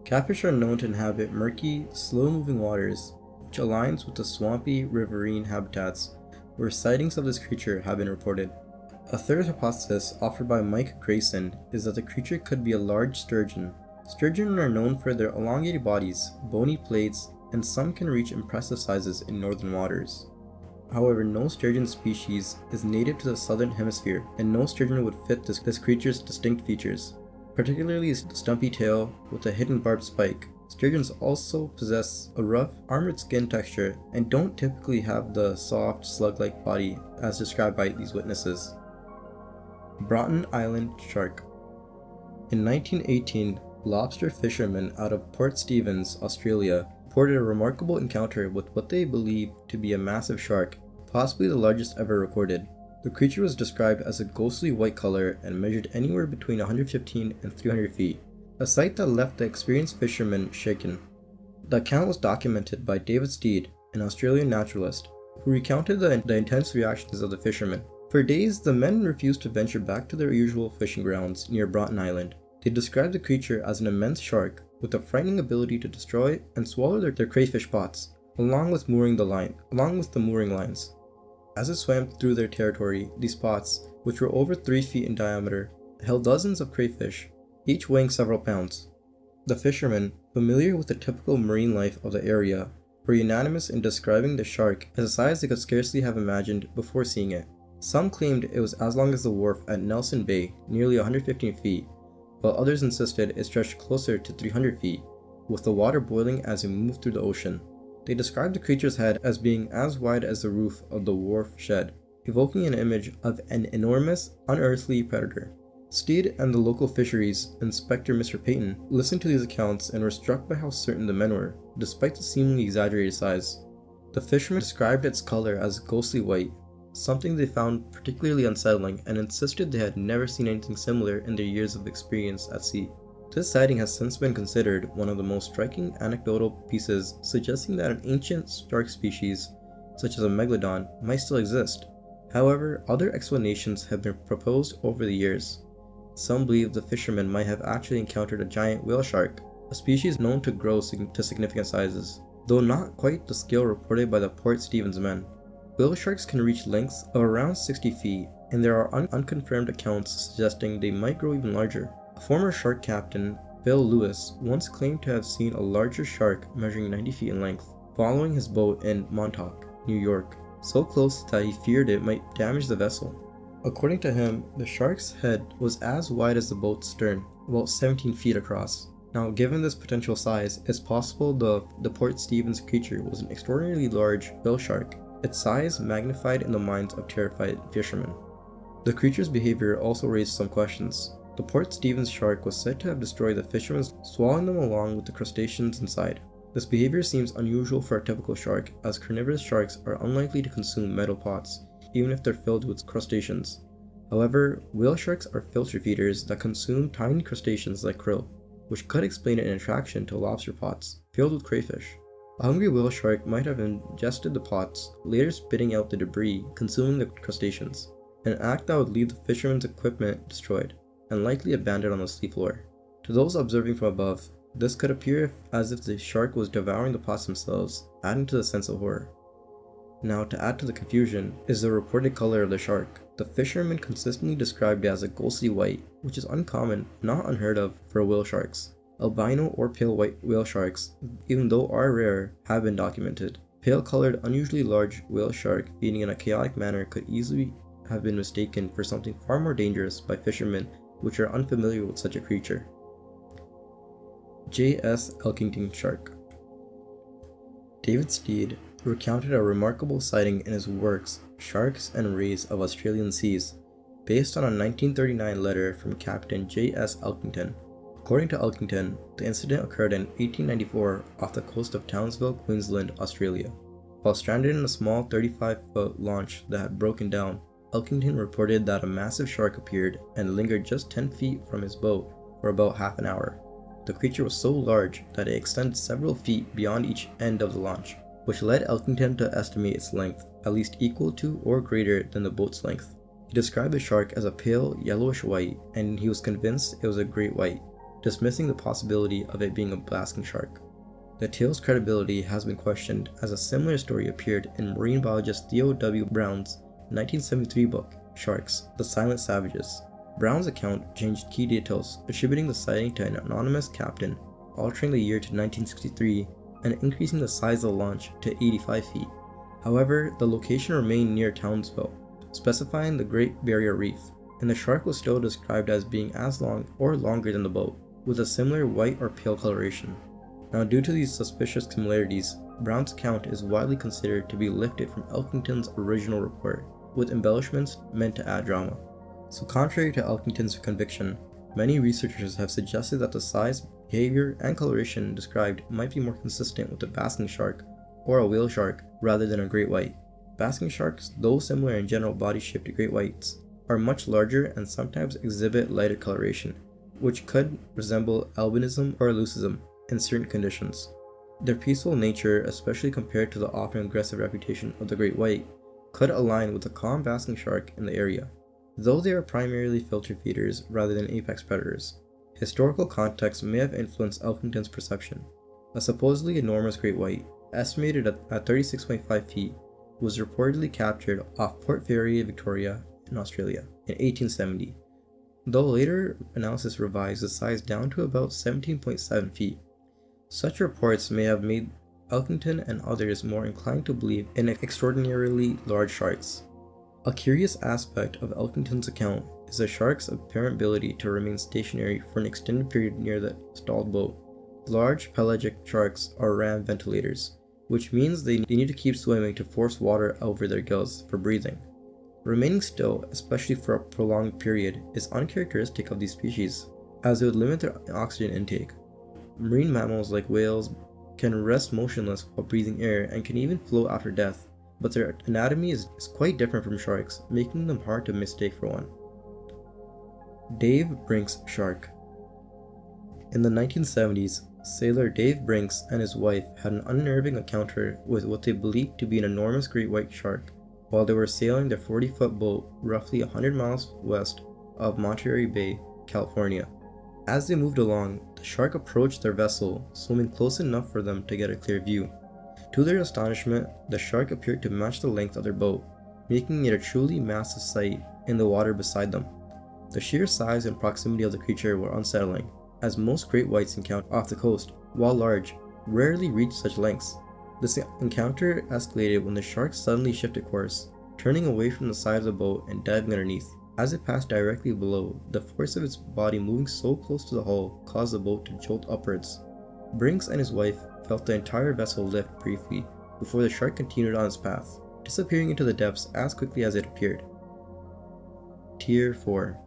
Catfish are known to inhabit murky, slow-moving waters, which aligns with the swampy, riverine habitats where sightings of this creature have been reported. A third hypothesis offered by Mike Grayson is that the creature could be a large sturgeon. Sturgeon are known for their elongated bodies, bony plates, and some can reach impressive sizes in northern waters. However, no sturgeon species is native to the southern hemisphere, and no sturgeon would fit this creature's distinct features, particularly its stumpy tail with a hidden barbed spike. Sturgeons also possess a rough, armored skin texture and don't typically have the soft, slug-like body as described by these witnesses. Bron Island shark. In 1918, lobster fishermen out of Port Stephens, Australia, reported a remarkable encounter with what they believed to be a massive shark, possibly the largest ever recorded. The creature was described as a ghostly white color and measured anywhere between 115 and 300 feet, a sight that left the experienced fishermen shaken. The account was documented by David Steed, an Australian naturalist, who recounted the intense reactions of the fishermen. For days, the men refused to venture back to their usual fishing grounds near Bron Island. They described the creature as an immense shark with a frightening ability to destroy and swallow their crayfish pots, along with the mooring lines. As it swam through their territory, these pots, which were over 3 feet in diameter, held dozens of crayfish, each weighing several pounds. The fishermen, familiar with the typical marine life of the area, were unanimous in describing the shark as a size they could scarcely have imagined before seeing it. Some claimed it was as long as the wharf at Nelson Bay, nearly 115 feet, while others insisted it stretched closer to 300 feet, with the water boiling as it moved through the ocean. They described the creature's head as being as wide as the roof of the wharf shed, evoking an image of an enormous, unearthly predator. Steed and the local fisheries inspector Mr. Payton listened to these accounts and were struck by how certain the men were, despite the seemingly exaggerated size. The fishermen described its color as ghostly white, something they found particularly unsettling, and insisted they had never seen anything similar in their years of experience at sea. This sighting has since been considered one of the most striking anecdotal pieces suggesting that an ancient shark species, such as a megalodon, might still exist. However, other explanations have been proposed over the years. Some believe the fishermen might have actually encountered a giant whale shark, a species known to grow to significant sizes, though not quite the scale reported by the Port Stephens men. Whale sharks can reach lengths of around 60 feet, and there are unconfirmed accounts suggesting they might grow even larger. A former shark captain, Bill Lewis, once claimed to have seen a larger shark measuring 90 feet in length, following his boat in Montauk, New York, so close that he feared it might damage the vessel. According to him, the shark's head was as wide as the boat's stern, about 17 feet across. Now, given this potential size, it's possible the Port Stephens creature was an extraordinarily large whale shark, its size magnified in the minds of terrified fishermen. The creature's behavior also raised some questions. The Port Stephens shark was said to have destroyed the fishermen, swallowing them along with the crustaceans inside. This behavior seems unusual for a typical shark, as carnivorous sharks are unlikely to consume metal pots, even if they're filled with crustaceans. However, whale sharks are filter feeders that consume tiny crustaceans like krill, which could explain an attraction to lobster pots filled with crayfish. A hungry whale shark might have ingested the pots, later spitting out the debris, consuming the crustaceans, an act that would leave the fishermen's equipment destroyed, and likely abandoned on the seafloor. To those observing from above, this could appear as if the shark was devouring the pots themselves, adding to the sense of horror. Now, to add to the confusion, is the reported color of the shark. The fishermen consistently described it as a ghostly white, which is uncommon, not unheard of, for whale sharks. Albino or pale white whale sharks, even though are rare, have been documented. Pale-colored, unusually large whale shark feeding in a chaotic manner could easily have been mistaken for something far more dangerous by fishermen which are unfamiliar with such a creature. J.S. Elkington shark. David Steed recounted a remarkable sighting in his works Sharks and Rays of Australian Seas, based on a 1939 letter from Captain J.S. Elkington. According to Elkington, the incident occurred in 1894 off the coast of Townsville, Queensland, Australia. While stranded in a small 35-foot launch that had broken down, Elkington reported that a massive shark appeared and lingered just 10 feet from his boat for about half an hour. The creature was so large that it extended several feet beyond each end of the launch, which led Elkington to estimate its length at least equal to or greater than the boat's length. He described the shark as a pale yellowish white, and he was convinced it was a great white, dismissing the possibility of it being a basking shark. The tale's credibility has been questioned, as a similar story appeared in marine biologist Theo W. Brown's 1973 book, Sharks: The Silent Savages. Brown's account changed key details, attributing the sighting to an anonymous captain, altering the year to 1963, and increasing the size of the launch to 85 feet. However, the location remained near Townsville, specifying the Great Barrier Reef, and the shark was still described as being as long or longer than the boat, with a similar white or pale coloration. Now, due to these suspicious similarities, Brown's account is widely considered to be lifted from Elkington's original report, with embellishments meant to add drama. So contrary to Elkington's conviction, many researchers have suggested that the size, behavior, and coloration described might be more consistent with a basking shark or a whale shark rather than a great white. Basking sharks, though similar in general body shape to great whites, are much larger and sometimes exhibit lighter coloration, which could resemble albinism or leucism in certain conditions. Their peaceful nature, especially compared to the often aggressive reputation of the great white, could align with the calm basking shark in the area, though they are primarily filter feeders rather than apex predators. Historical context may have influenced Elkington's perception. A supposedly enormous great white, estimated at 36.5 feet, was reportedly captured off Port Fairy, Victoria in in Australia in 1870, though later analysis revised the size down to about 17.7 feet. Such reports may have made Elkington and others more inclined to believe in extraordinarily large sharks. A curious aspect of Elkington's account is the shark's apparent ability to remain stationary for an extended period near the stalled boat. Large pelagic sharks are ram ventilators, which means they need to keep swimming to force water over their gills for breathing. Remaining still, especially for a prolonged period, is uncharacteristic of these species, as it would limit their oxygen intake. Marine mammals like whales can rest motionless while breathing air and can even float after death, but their anatomy is quite different from sharks, making them hard to mistake for one. Dave Brinks shark. In the 1970s, sailor Dave Brinks and his wife had an unnerving encounter with what they believed to be an enormous great white shark while they were sailing their 40-foot boat roughly 100 miles west of Monterey Bay, California. As they moved along, the shark approached their vessel, swimming close enough for them to get a clear view. To their astonishment, the shark appeared to match the length of their boat, making it a truly massive sight in the water beside them. The sheer size and proximity of the creature were unsettling, as most great whites encountered off the coast, while large, rarely reach such lengths. This encounter escalated when the shark suddenly shifted course, turning away from the side of the boat and diving underneath. As it passed directly below, the force of its body moving so close to the hull caused the boat to jolt upwards. Brinks and his wife felt the entire vessel lift briefly before the shark continued on its path, disappearing into the depths as quickly as it appeared. Tier 4.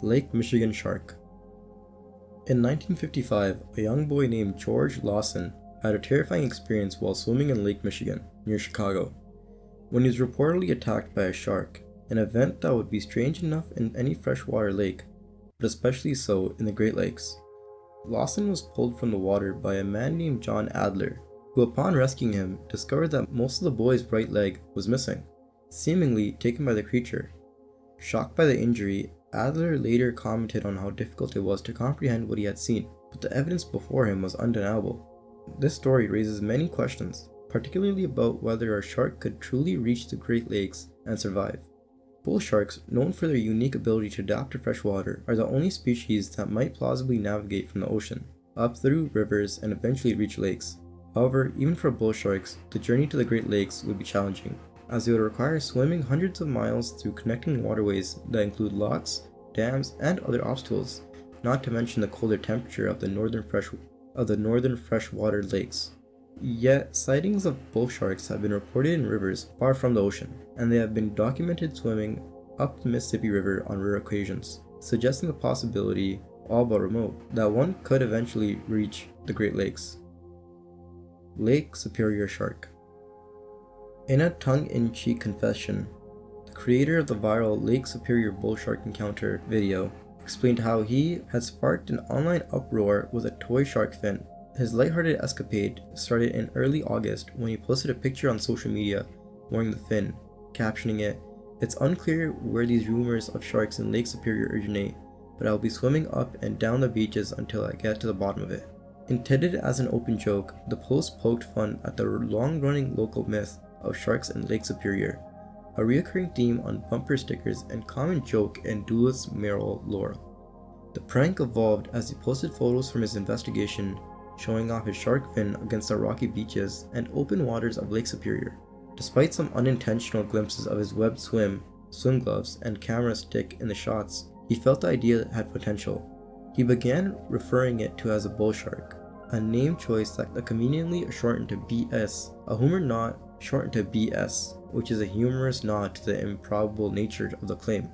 Lake Michigan Shark. In 1955, a young boy named George Lawson had a terrifying experience while swimming in Lake Michigan, near Chicago, when he was reportedly attacked by a shark, an event that would be strange enough in any freshwater lake, but especially so in the Great Lakes. Lawson was pulled from the water by a man named John Adler, who upon rescuing him discovered that most of the boy's right leg was missing, seemingly taken by the creature. Shocked by the injury, Adler later commented on how difficult it was to comprehend what he had seen, but the evidence before him was undeniable. This story raises many questions, particularly about whether a shark could truly reach the Great Lakes and survive. Bull sharks, known for their unique ability to adapt to fresh water, are the only species that might plausibly navigate from the ocean, up through rivers and eventually reach lakes. However, even for bull sharks, the journey to the Great Lakes would be challenging, as they would require swimming hundreds of miles through connecting waterways that include locks, dams, and other obstacles, not to mention the colder temperature of the northern freshwater lakes. Yet, sightings of bull sharks have been reported in rivers far from the ocean, and they have been documented swimming up the Mississippi River on rare occasions, suggesting the possibility, albeit remote, that one could eventually reach the Great Lakes. Lake Superior Shark. In a tongue-in-cheek confession, the creator of the viral Lake Superior bull shark encounter video explained how he had sparked an online uproar with a toy shark fin. His lighthearted escapade started in early August when he posted a picture on social media wearing the fin, captioning it, "It's unclear where these rumors of sharks in Lake Superior originate, but I'll be swimming up and down the beaches until I get to the bottom of it." Intended as an open joke, the post poked fun at the long-running local myth of sharks in Lake Superior, a recurring theme on bumper stickers and common joke in duelist Merrill lore. The prank evolved as he posted photos from his investigation showing off his shark fin against the rocky beaches and open waters of Lake Superior. Despite some unintentional glimpses of his webbed swim gloves, and camera stick in the shots, he felt the idea had potential. He began referring it to as a bull shark, a name choice that conveniently shortened to BS, a humor nod shortened to BS, which is a humorous nod to the improbable nature of the claim.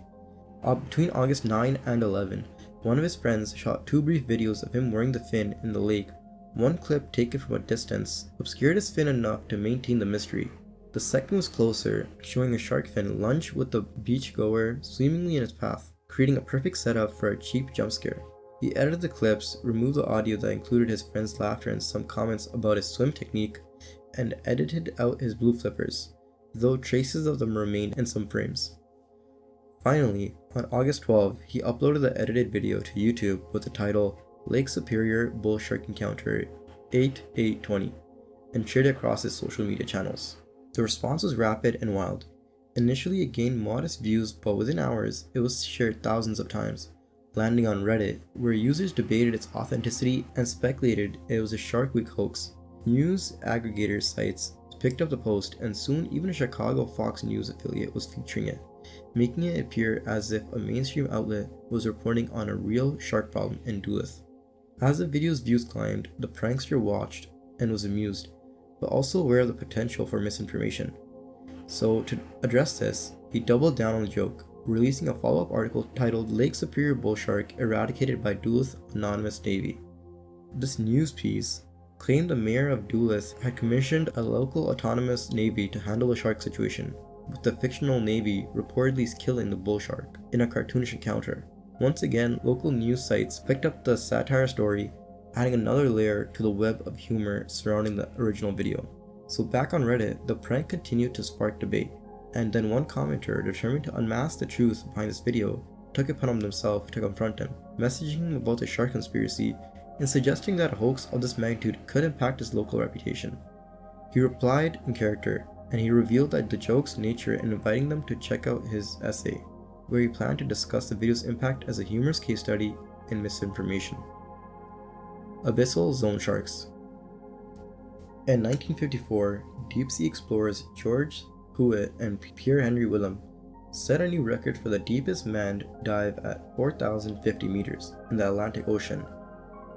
Between August 9 and 11, one of his friends shot 2 brief videos of him wearing the fin in the lake. One clip taken from a distance obscured his fin enough to maintain the mystery. The second was closer, showing a shark fin lunge with the beachgoer seemingly in its path, creating a perfect setup for a cheap jump scare. He edited the clips, removed the audio that included his friend's laughter and some comments about his swim technique, and edited out his blue flippers, though traces of them remained in some frames. Finally, on August 12, he uploaded the edited video to YouTube with the title Lake Superior Bull Shark Encounter 8/8/20 and shared it across his social media channels. The response was rapid and wild. Initially it gained modest views, but within hours it was shared thousands of times, landing on Reddit, where users debated its authenticity and speculated it was a Shark Week hoax. News aggregator sites picked up the post, and soon even a Chicago Fox News affiliate was featuring it, making it appear as if a mainstream outlet was reporting on a real shark problem in Duluth. As the video's views climbed, the prankster watched and was amused, but also aware of the potential for misinformation. So to address this, he doubled down on the joke, releasing a follow-up article titled "Lake Superior Bull Shark Eradicated by Duluth Anonymous Navy." This news piece claimed the mayor of Duluth had commissioned a local autonomous navy to handle the shark situation, with the fictional navy reportedly killing the bull shark in a cartoonish encounter. Once again, local news sites picked up the satire story, adding another layer to the web of humor surrounding the original video. So back on Reddit, the prank continued to spark debate, and then one commenter, determined to unmask the truth behind this video, took it upon himself to confront him, messaging him about the shark conspiracy and suggesting that a hoax of this magnitude could impact his local reputation. He replied in character, and he revealed that the joke's nature and inviting them to check out his essay, where he planned to discuss the video's impact as a humorous case study in misinformation. Abyssal Zone Sharks. In 1954, deep-sea explorers George Hewitt and Pierre Henry Willem set a new record for the deepest manned dive at 4,050 meters in the Atlantic Ocean,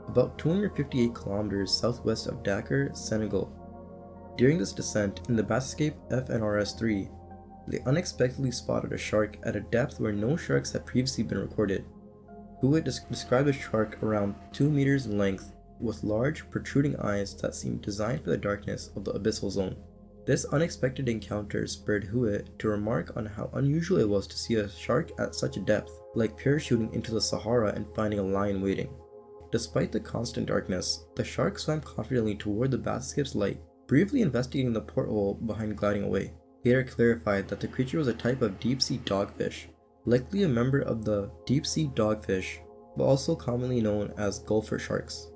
about 258 kilometers southwest of Dakar, Senegal. During this descent in the Bassescape FNRS-3, they unexpectedly spotted a shark at a depth where no sharks had previously been recorded. Hewitt described the shark around 2 meters in length, with large, protruding eyes that seemed designed for the darkness of the abyssal zone. This unexpected encounter spurred Hewitt to remark on how unusual it was to see a shark at such a depth, like parachuting into the Sahara and finding a lion waiting. Despite the constant darkness, the shark swam confidently toward the Bassescape's light, briefly investigating the porthole behind gliding away. Later clarified that the creature was a type of deep-sea dogfish, likely a member of the deep-sea dogfish, but also commonly known as gulfer sharks.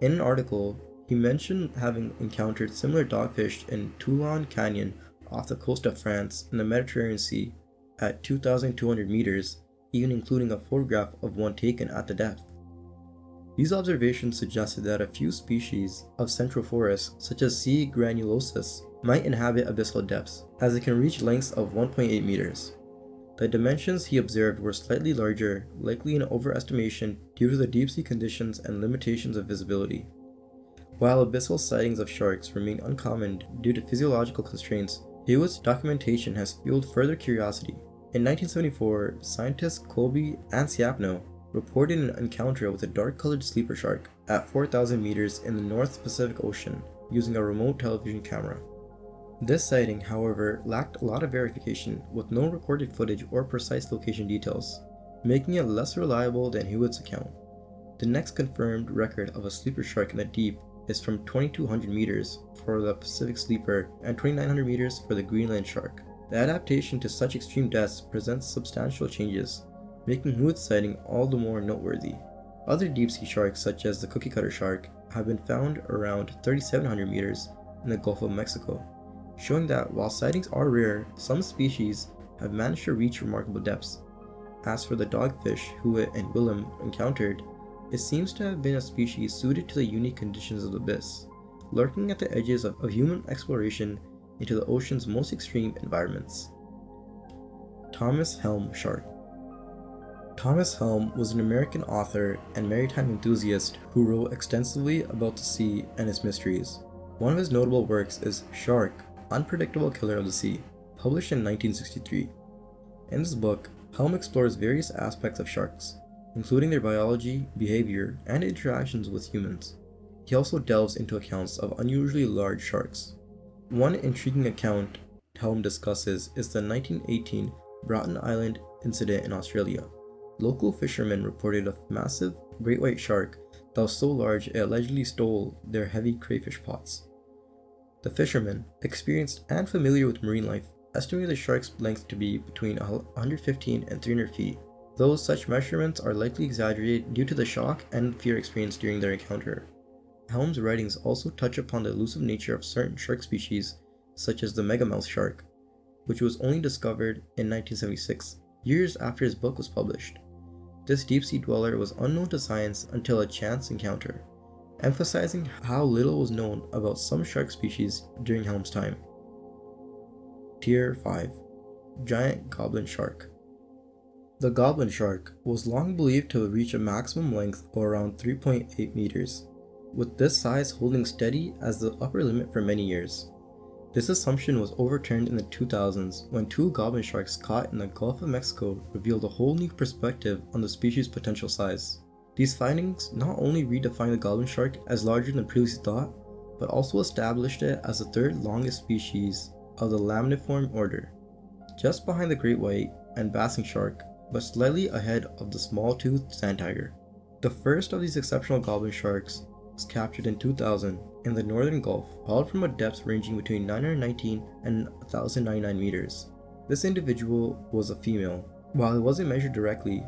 In an article, he mentioned having encountered similar dogfish in Toulon Canyon off the coast of France in the Mediterranean Sea at 2,200 meters, even including a photograph of one taken at the depth. These observations suggested that a few species of central forests, such as C. granulosus, might inhabit abyssal depths, as it can reach lengths of 1.8 meters. The dimensions he observed were slightly larger, likely an overestimation due to the deep-sea conditions and limitations of visibility. While abyssal sightings of sharks remain uncommon due to physiological constraints, Hewitt's documentation has fueled further curiosity. In 1974, scientists Colby and Siapno reported an encounter with a dark-colored sleeper shark at 4,000 meters in the North Pacific Ocean using a remote television camera. This sighting, however, lacked a lot of verification, with no recorded footage or precise location details, making it less reliable than Hewitt's account. The next confirmed record of a sleeper shark in the deep is from 2,200 meters for the Pacific sleeper and 2,900 meters for the Greenland shark. The adaptation to such extreme depths presents substantial changes, making Hewitt's sighting all the more noteworthy. Other deep-sea sharks, such as the cookie-cutter shark, have been found around 3,700 meters in the Gulf of Mexico, showing that while sightings are rare, some species have managed to reach remarkable depths. As for the dogfish Hewitt and Willem encountered, it seems to have been a species suited to the unique conditions of the abyss, lurking at the edges of human exploration into the ocean's most extreme environments. Thomas Helm Shark. Thomas Helm was an American author and maritime enthusiast who wrote extensively about the sea and its mysteries. One of his notable works is Shark, Unpredictable Killer of the Sea, published in 1963. In this book, Helm explores various aspects of sharks, including their biology, behavior, and interactions with humans. He also delves into accounts of unusually large sharks. One intriguing account Helm discusses is the 1918 Bron Island incident in Australia. Local fishermen reported a massive great white shark that was so large it allegedly stole their heavy crayfish pots. The fishermen, experienced and familiar with marine life, estimated the shark's length to be between 115 and 300 feet, though such measurements are likely exaggerated due to the shock and fear experienced during their encounter. Helm's writings also touch upon the elusive nature of certain shark species, such as the megamouth shark. which was only discovered in 1976, years after his book was published. This deep-sea dweller was unknown to science until a chance encounter, emphasizing how little was known about some shark species during Helm's time. Tier 5. Giant Goblin Shark. The goblin shark was long believed to reach a maximum length of around 3.8 meters, with this size holding steady as the upper limit for many years. This assumption was overturned in the 2000s when two goblin sharks caught in the Gulf of Mexico revealed a whole new perspective on the species' potential size. These findings not only redefined the goblin shark as larger than previously thought, but also established it as the third longest species of the lamniform order, just behind the great white and basking shark, but slightly ahead of the small-toothed sand tiger. The first of these exceptional goblin sharks was captured in 2000 in the northern Gulf, hauled from a depth ranging between 919 and 1099 meters. This individual was a female. While it wasn't measured directly,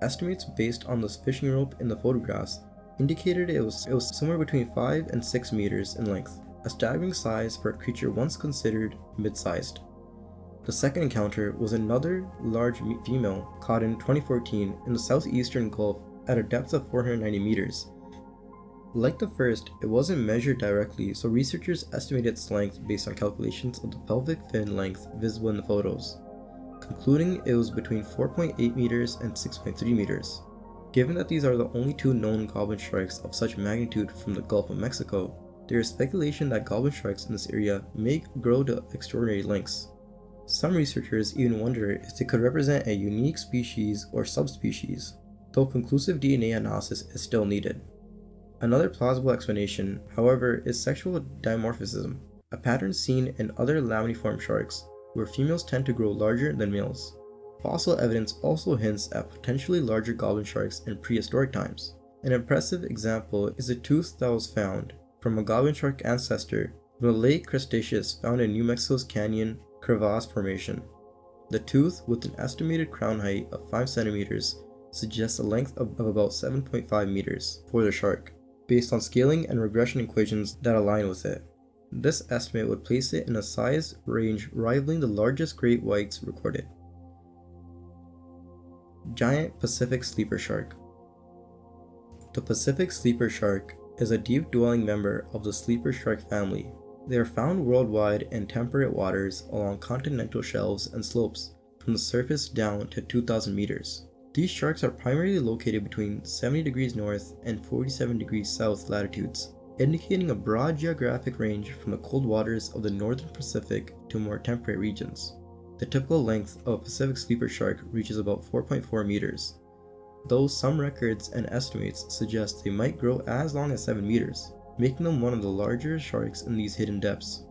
estimates based on the fishing rope in the photographs indicated it was somewhere between 5 and 6 meters in length, a staggering size for a creature once considered mid-sized. The second encounter was another large female caught in 2014 in the southeastern Gulf at a depth of 490 meters. Like the first, it wasn't measured directly, so researchers estimated its length based on calculations of the pelvic fin length visible in the photos, concluding it was between 4.8 meters and 6.3 meters. Given that these are the only two known goblin sharks of such magnitude from the Gulf of Mexico, there is speculation that goblin sharks in this area may grow to extraordinary lengths. Some researchers even wonder if they could represent a unique species or subspecies, though conclusive DNA analysis is still needed. Another plausible explanation, however, is sexual dimorphism, a pattern seen in other lamniform sharks, where females tend to grow larger than males. Fossil evidence also hints at potentially larger goblin sharks in prehistoric times. An impressive example is a tooth that was found from a goblin shark ancestor from the lake Cretaceous found in New Mexico's Canyon Crevasse Formation. The tooth, with an estimated crown height of 5 centimeters, suggests a length of about 7.5 meters for the shark, based on scaling and regression equations that align with it. This estimate would place it in a size range rivaling the largest great whites recorded. Giant Pacific Sleeper Shark. The Pacific sleeper shark is a deep-dwelling member of the sleeper shark family. They are found worldwide in temperate waters along continental shelves and slopes, from the surface down to 2,000 meters. These sharks are primarily located between 70 degrees north and 47 degrees south latitudes, indicating a broad geographic range from the cold waters of the northern Pacific to more temperate regions. The typical length of a Pacific sleeper shark reaches about 4.4 meters, though some records and estimates suggest they might grow as long as 7 meters, making them one of the larger sharks in these hidden depths.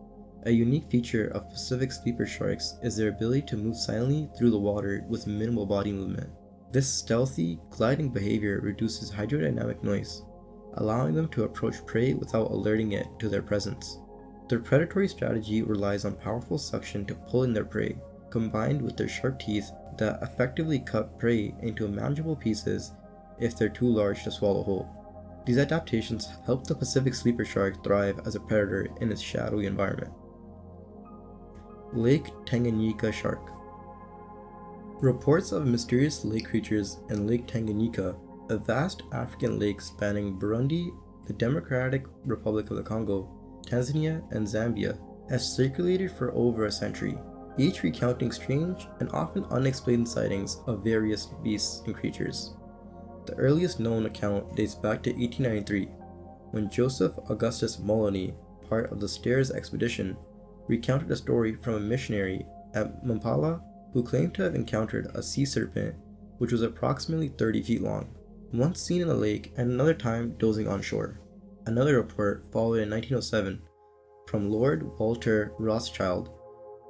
A unique feature of Pacific sleeper sharks is their ability to move silently through the water with minimal body movement. This stealthy, gliding behavior reduces hydrodynamic noise, allowing them to approach prey without alerting it to their presence. Their predatory strategy relies on powerful suction to pull in their prey, combined with their sharp teeth that effectively cut prey into manageable pieces if they're too large to swallow whole. These adaptations help the Pacific sleeper shark thrive as a predator in its shadowy environment. Lake Tanganyika Shark. Reports of mysterious lake creatures in Lake Tanganyika, a vast African lake spanning Burundi, the Democratic Republic of the Congo, Tanzania, and Zambia, has circulated for over a century, each recounting strange and often unexplained sightings of various beasts and creatures. The earliest known account dates back to 1893, when Joseph Augustus Moloney, part of the Stairs expedition, recounted a story from a missionary at Mampala who claimed to have encountered a sea serpent which was approximately 30 feet long, once seen in the lake and another time dozing on shore. Another report followed in 1907 from Lord Walter Rothschild,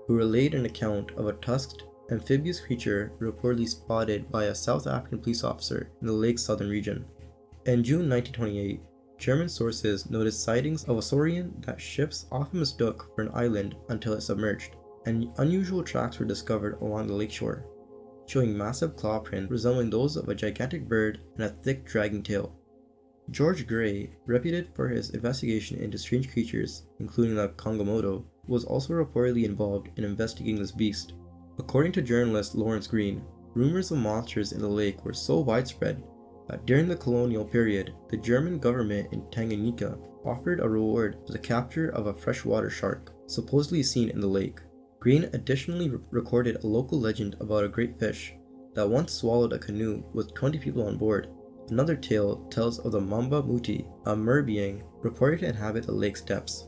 who relayed an account of a tusked, amphibious creature reportedly spotted by a South African police officer in the lake's southern region. In June 1928, German sources noticed sightings of a saurian that ships often mistook for an island until it submerged, and unusual tracks were discovered along the lakeshore, showing massive claw prints resembling those of a gigantic bird and a thick dragging tail. George Gray, reputed for his investigation into strange creatures, including the Kongomodo, was also reportedly involved in investigating this beast. According to journalist Lawrence Green, rumors of monsters in the lake were so widespread that during the colonial period, the German government in Tanganyika offered a reward for the capture of a freshwater shark, supposedly seen in the lake. Green additionally recorded a local legend about a great fish that once swallowed a canoe with 20 people on board. Another tale tells of the mamba muti, a mer being reported to inhabit the lake's depths.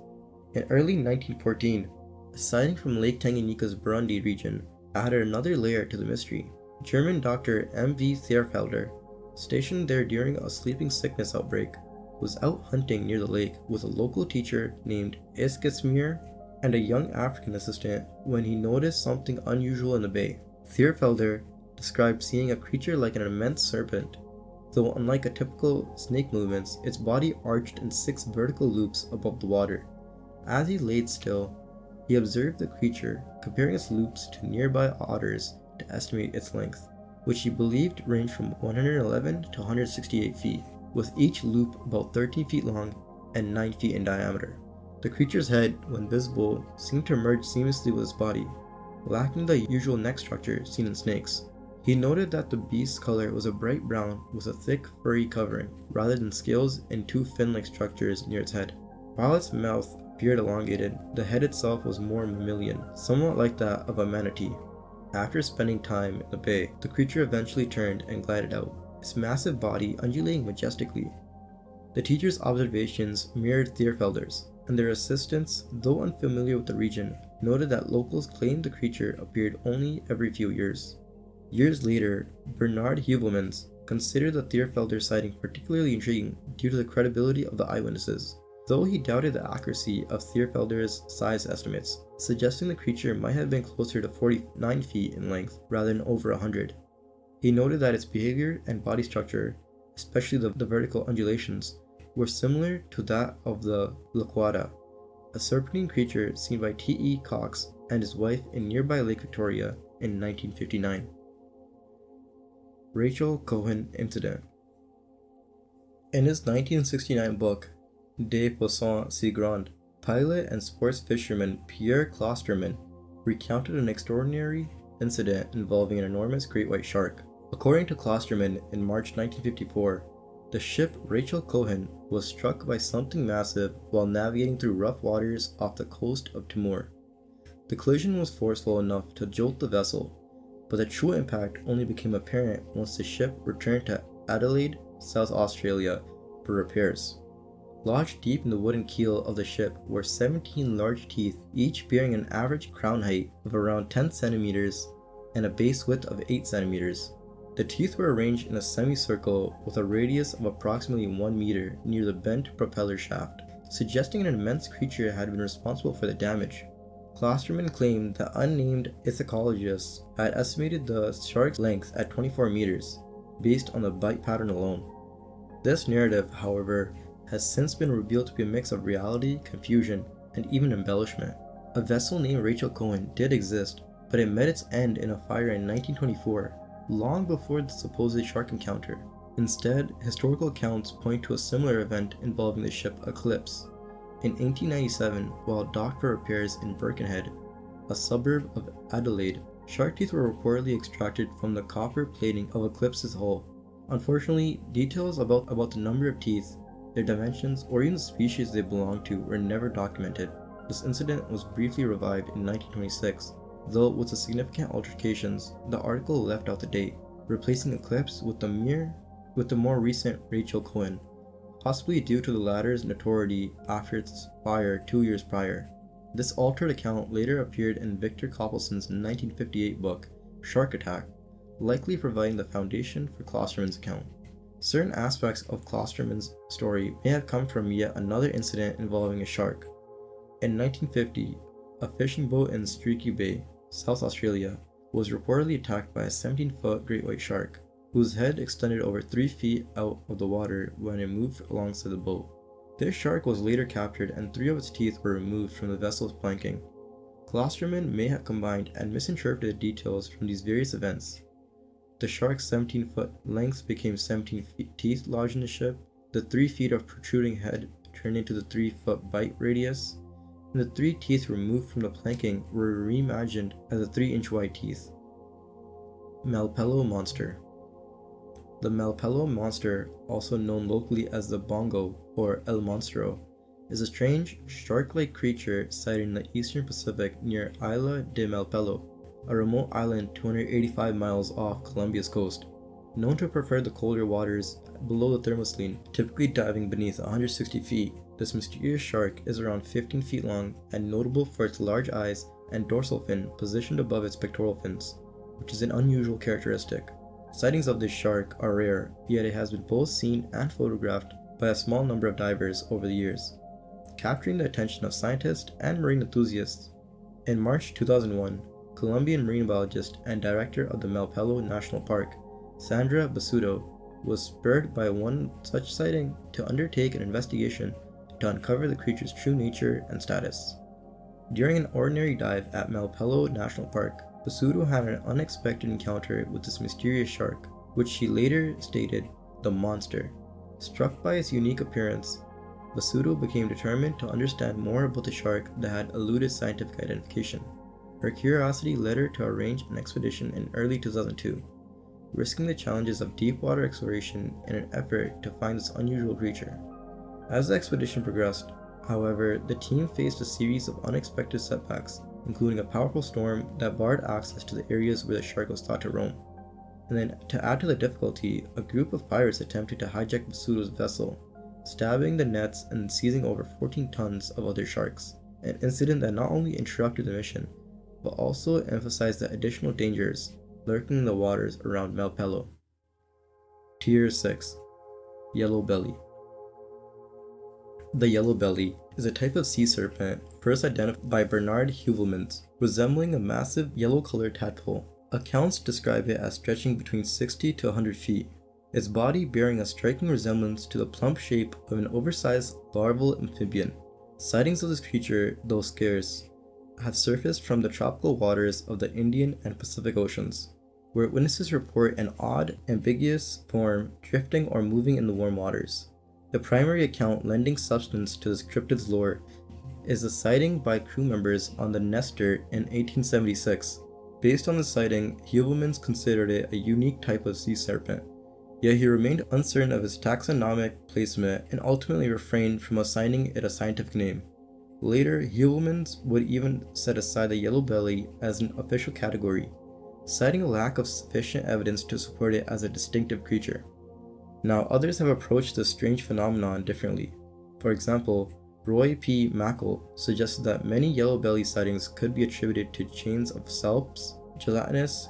In early 1914, a sighting from Lake Tanganyika's Burundi region added another layer to the mystery. German doctor M.V. Thierfelder, stationed there during a sleeping sickness outbreak, was out hunting near the lake with a local teacher named Eskesmir and a young African assistant when he noticed something unusual in the bay. Thierfelder described seeing a creature like an immense serpent. Though unlike a typical snake movements, its body arched in 6 vertical loops above the water. As he laid still, he observed the creature, comparing its loops to nearby otters to estimate its length, which he believed ranged from 111 to 168 feet, with each loop about 13 feet long and 9 feet in diameter. The creature's head, when visible, seemed to merge seamlessly with its body, lacking the usual neck structure seen in snakes. He noted that the beast's color was a bright brown with a thick furry covering, rather than scales and 2 fin-like structures near its head. While its mouth appeared elongated, the head itself was more mammalian, somewhat like that of a manatee. After spending time in the bay, the creature eventually turned and glided out, its massive body undulating majestically. The teacher's observations mirrored Thierfelder's, and their assistants, though unfamiliar with the region, noted that locals claimed the creature appeared only every few years. Years later, Bernard Hubelmans considered the Thierfelder sighting particularly intriguing due to the credibility of the eyewitnesses, though he doubted the accuracy of Thierfelder's size estimates, suggesting the creature might have been closer to 49 feet in length rather than over 100. He noted that its behavior and body structure, especially the vertical undulations, were similar to that of the Laquada, a serpentine creature seen by T.E. Cox and his wife in nearby Lake Victoria in 1959. Rachel Cohen Incident. In his 1969 book, Des Poissons si grands, pilot and sports fisherman Pierre Klosterman recounted an extraordinary incident involving an enormous great white shark. According to Klosterman, in March 1954, the ship Rachel Cohen was struck by something massive while navigating through rough waters off the coast of Timor. The collision was forceful enough to jolt the vessel, but the true impact only became apparent once the ship returned to Adelaide, South Australia, for repairs. Lodged deep in the wooden keel of the ship were 17 large teeth, each bearing an average crown height of around 10 centimeters and a base width of 8 centimeters. The teeth were arranged in a semicircle with a radius of approximately 1 meter near the bent propeller shaft, suggesting an immense creature had been responsible for the damage. Klosterman claimed that unnamed ichthyologists had estimated the shark's length at 24 meters, based on the bite pattern alone. This narrative, however, has since been revealed to be a mix of reality, confusion, and even embellishment. A vessel named Rachel Cohen did exist, but it met its end in a fire in 1924, long before the supposed shark encounter. Instead, historical accounts point to a similar event involving the ship Eclipse. In 1897, while docked for repairs in Birkenhead, a suburb of Adelaide, shark teeth were reportedly extracted from the copper plating of Eclipse's hull. Unfortunately, details about the number of teeth, their dimensions, or even the species they belonged to were never documented. This incident was briefly revived in 1926, though with the significant altercations, the article left out the date, replacing Eclipse with the more recent Rachel Cohen, possibly due to the latter's notoriety after its fire 2 years prior. This altered account later appeared in Victor Copleson's 1958 book, Shark Attack, likely providing the foundation for Klosterman's account. Certain aspects of Klosterman's story may have come from yet another incident involving a shark. In 1950, a fishing boat in Streaky Bay, South Australia, was reportedly attacked by a 17-foot great white shark, whose head extended over 3 feet out of the water when it moved alongside the boat. This shark was later captured and 3 of its teeth were removed from the vessel's planking. Klosterman may have combined and misinterpreted details from these various events. The shark's 17-foot length became 17 teeth lodged in the ship, the 3 feet of protruding head turned into the 3-foot bite radius, and the 3 teeth removed from the planking were reimagined as the 3-inch wide teeth. Melo Monster. The Melo monster, also known locally as the Bongo or El Monstro, is a strange, shark-like creature sighted in the eastern Pacific near Isla de Melo, a remote island 285 miles off Colombia's coast. Known to prefer the colder waters below the thermocline, typically diving beneath 160 feet, this mysterious shark is around 15 feet long and notable for its large eyes and dorsal fin positioned above its pectoral fins, which is an unusual characteristic. Sightings of this shark are rare, yet it has been both seen and photographed by a small number of divers over the years, capturing the attention of scientists and marine enthusiasts. In March 2001, Colombian marine biologist and director of the Melo National Park, Sandra Basuto, was spurred by one such sighting to undertake an investigation to uncover the creature's true nature and status. During an ordinary dive at Melo National Park, Basuto had an unexpected encounter with this mysterious shark, which she later stated the monster. Struck by its unique appearance, Basuto became determined to understand more about the shark that had eluded scientific identification. Her curiosity led her to arrange an expedition in early 2002, risking the challenges of deep water exploration in an effort to find this unusual creature. As the expedition progressed, however, the team faced a series of unexpected setbacks, including a powerful storm that barred access to the areas where the shark was thought to roam. And then, to add to the difficulty, a group of pirates attempted to hijack Basuto's vessel, stabbing the nets and seizing over 14 tons of other sharks, an incident that not only interrupted the mission, but also emphasized the additional dangers lurking in the waters around Melo. Tier 6. Yellow Belly. The yellow belly is a type of sea serpent first identified by Bernard Heuvelmans, resembling a massive yellow-colored tadpole. Accounts describe it as stretching between 60 to 100 feet, its body bearing a striking resemblance to the plump shape of an oversized larval amphibian. Sightings of this creature, though scarce, have surfaced from the tropical waters of the Indian and Pacific Oceans, where witnesses report an odd, ambiguous form drifting or moving in the warm waters. The primary account lending substance to this cryptid's lore is the sighting by crew members on the Nestor in 1876. Based on the sighting, Heuvelmans considered it a unique type of sea serpent, yet he remained uncertain of its taxonomic placement and ultimately refrained from assigning it a scientific name. Later, Heuvelmans would even set aside the yellow belly as an official category, citing a lack of sufficient evidence to support it as a distinctive creature. Now, others have approached this strange phenomenon differently. For example, Roy P. Mackle suggested that many yellow belly sightings could be attributed to chains of salps, gelatinous,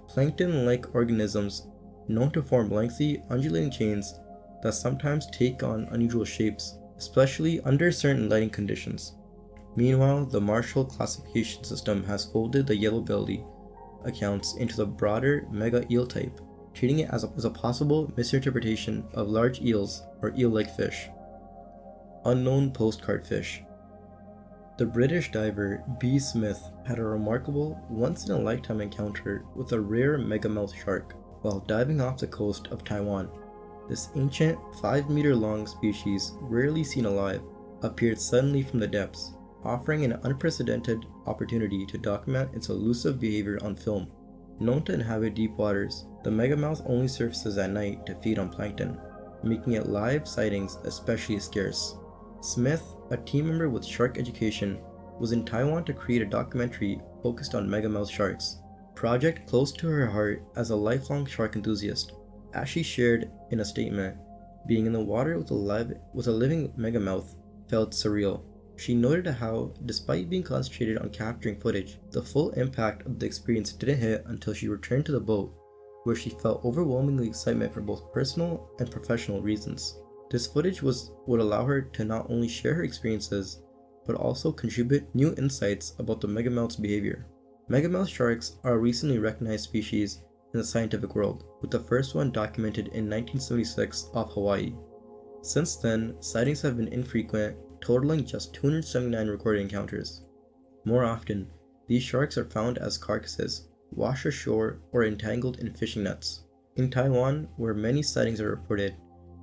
plankton-like organisms known to form lengthy, undulating chains that sometimes take on unusual shapes, especially under certain lighting conditions. Meanwhile, the Marshall classification system has folded the yellow belly accounts into the broader mega eel type, treating it as a possible misinterpretation of large eels or eel-like fish. Unknown postcard fish. The British diver B. Smith had a remarkable, once-in-a-lifetime encounter with a rare megamouth shark while diving off the coast of Taiwan. This ancient, 5-meter-long species, rarely seen alive, appeared suddenly from the depths, offering an unprecedented opportunity to document its elusive behavior on film. Known to inhabit deep waters, the megamouth only surfaces at night to feed on plankton, making it live sightings especially scarce. Smith, a team member with Shark Education, was in Taiwan to create a documentary focused on megamouth sharks, a project close to her heart as a lifelong shark enthusiast. As she shared in a statement, being in the water with a living megamouth felt surreal. She noted how, despite being concentrated on capturing footage, the full impact of the experience didn't hit until she returned to the boat, where she felt overwhelming excitement for both personal and professional reasons. This footage would allow her to not only share her experiences, but also contribute new insights about the megamouth's behavior. Megamouth sharks are a recently recognized species in the scientific world, with the first one documented in 1976 off Hawaii. Since then, sightings have been infrequent, totaling just 279 recorded encounters. More often, these sharks are found as carcasses, washed ashore or entangled in fishing nets. In Taiwan, where many sightings are reported,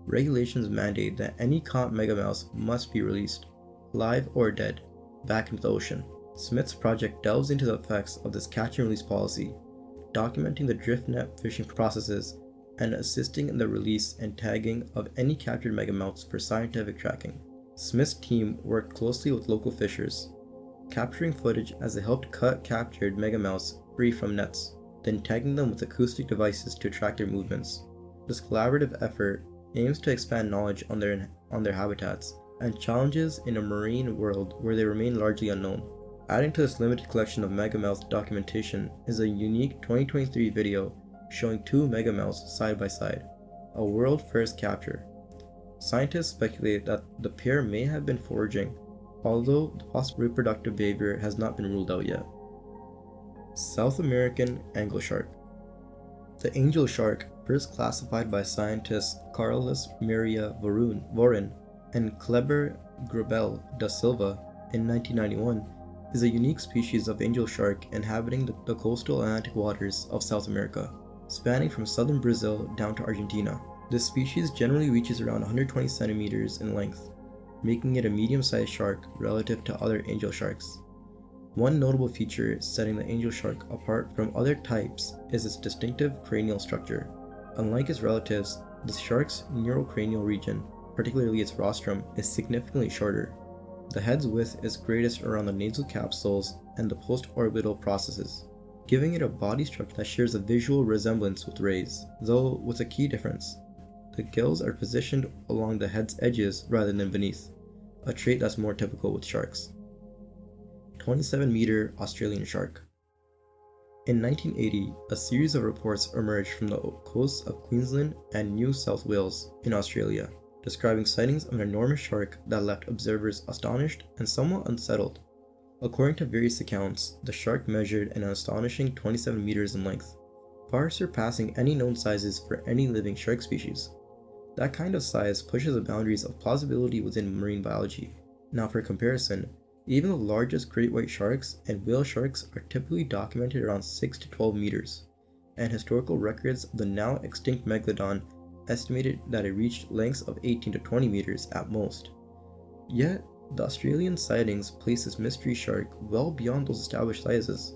regulations mandate that any caught megamouths must be released, live or dead. back into the ocean. Smith's project delves into the effects of this catch and release policy, documenting the drift net fishing processes and assisting in the release and tagging of any captured megamouths for scientific tracking. Smith's team worked closely with local fishers, capturing footage as they helped cut captured megamouths free from nets, then tagging them with acoustic devices to track their movements. This collaborative effort aims to expand knowledge on their habitats and challenges in a marine world where they remain largely unknown. Adding to this limited collection of megamouth documentation is a unique 2023 video showing two megamouths side by side, a world-first capture. Scientists speculate that the pair may have been foraging, although the possible reproductive behavior has not been ruled out yet. South American angler shark. The angel shark, first classified by scientists Carlos Maria Vorin and Kleber Grabel da Silva in 1991, is a unique species of angel shark inhabiting the coastal Atlantic waters of South America, spanning from southern Brazil down to Argentina. This species generally reaches around 120 centimeters in length, making it a medium-sized shark relative to other angel sharks. One notable feature setting the angel shark apart from other types is its distinctive cranial structure. Unlike its relatives, the shark's neurocranial region, particularly its rostrum, is significantly shorter. The head's width is greatest around the nasal capsules and the post-orbital processes, giving it a body structure that shares a visual resemblance with rays, though with a key difference. The gills are positioned along the head's edges rather than beneath, a trait that's more typical with sharks. 27-meter Australian shark. In 1980, a series of reports emerged from the coasts of Queensland and New South Wales in Australia, describing sightings of an enormous shark that left observers astonished and somewhat unsettled. According to various accounts, the shark measured an astonishing 27 meters in length, far surpassing any known sizes for any living shark species. That kind of size pushes the boundaries of plausibility within marine biology. Now for comparison, even the largest great white sharks and whale sharks are typically documented around 6 to 12 meters, and historical records of the now extinct megalodon estimated that it reached lengths of 18 to 20 meters at most. Yet, the Australian sightings place this mystery shark well beyond those established sizes,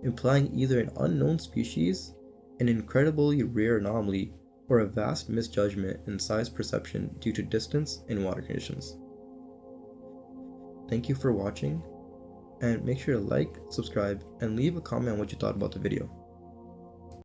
implying either an unknown species, an incredibly rare anomaly, or a vast misjudgment in size perception due to distance and water conditions. Thank you for watching, and make sure to like, subscribe, and leave a comment on what you thought about the video.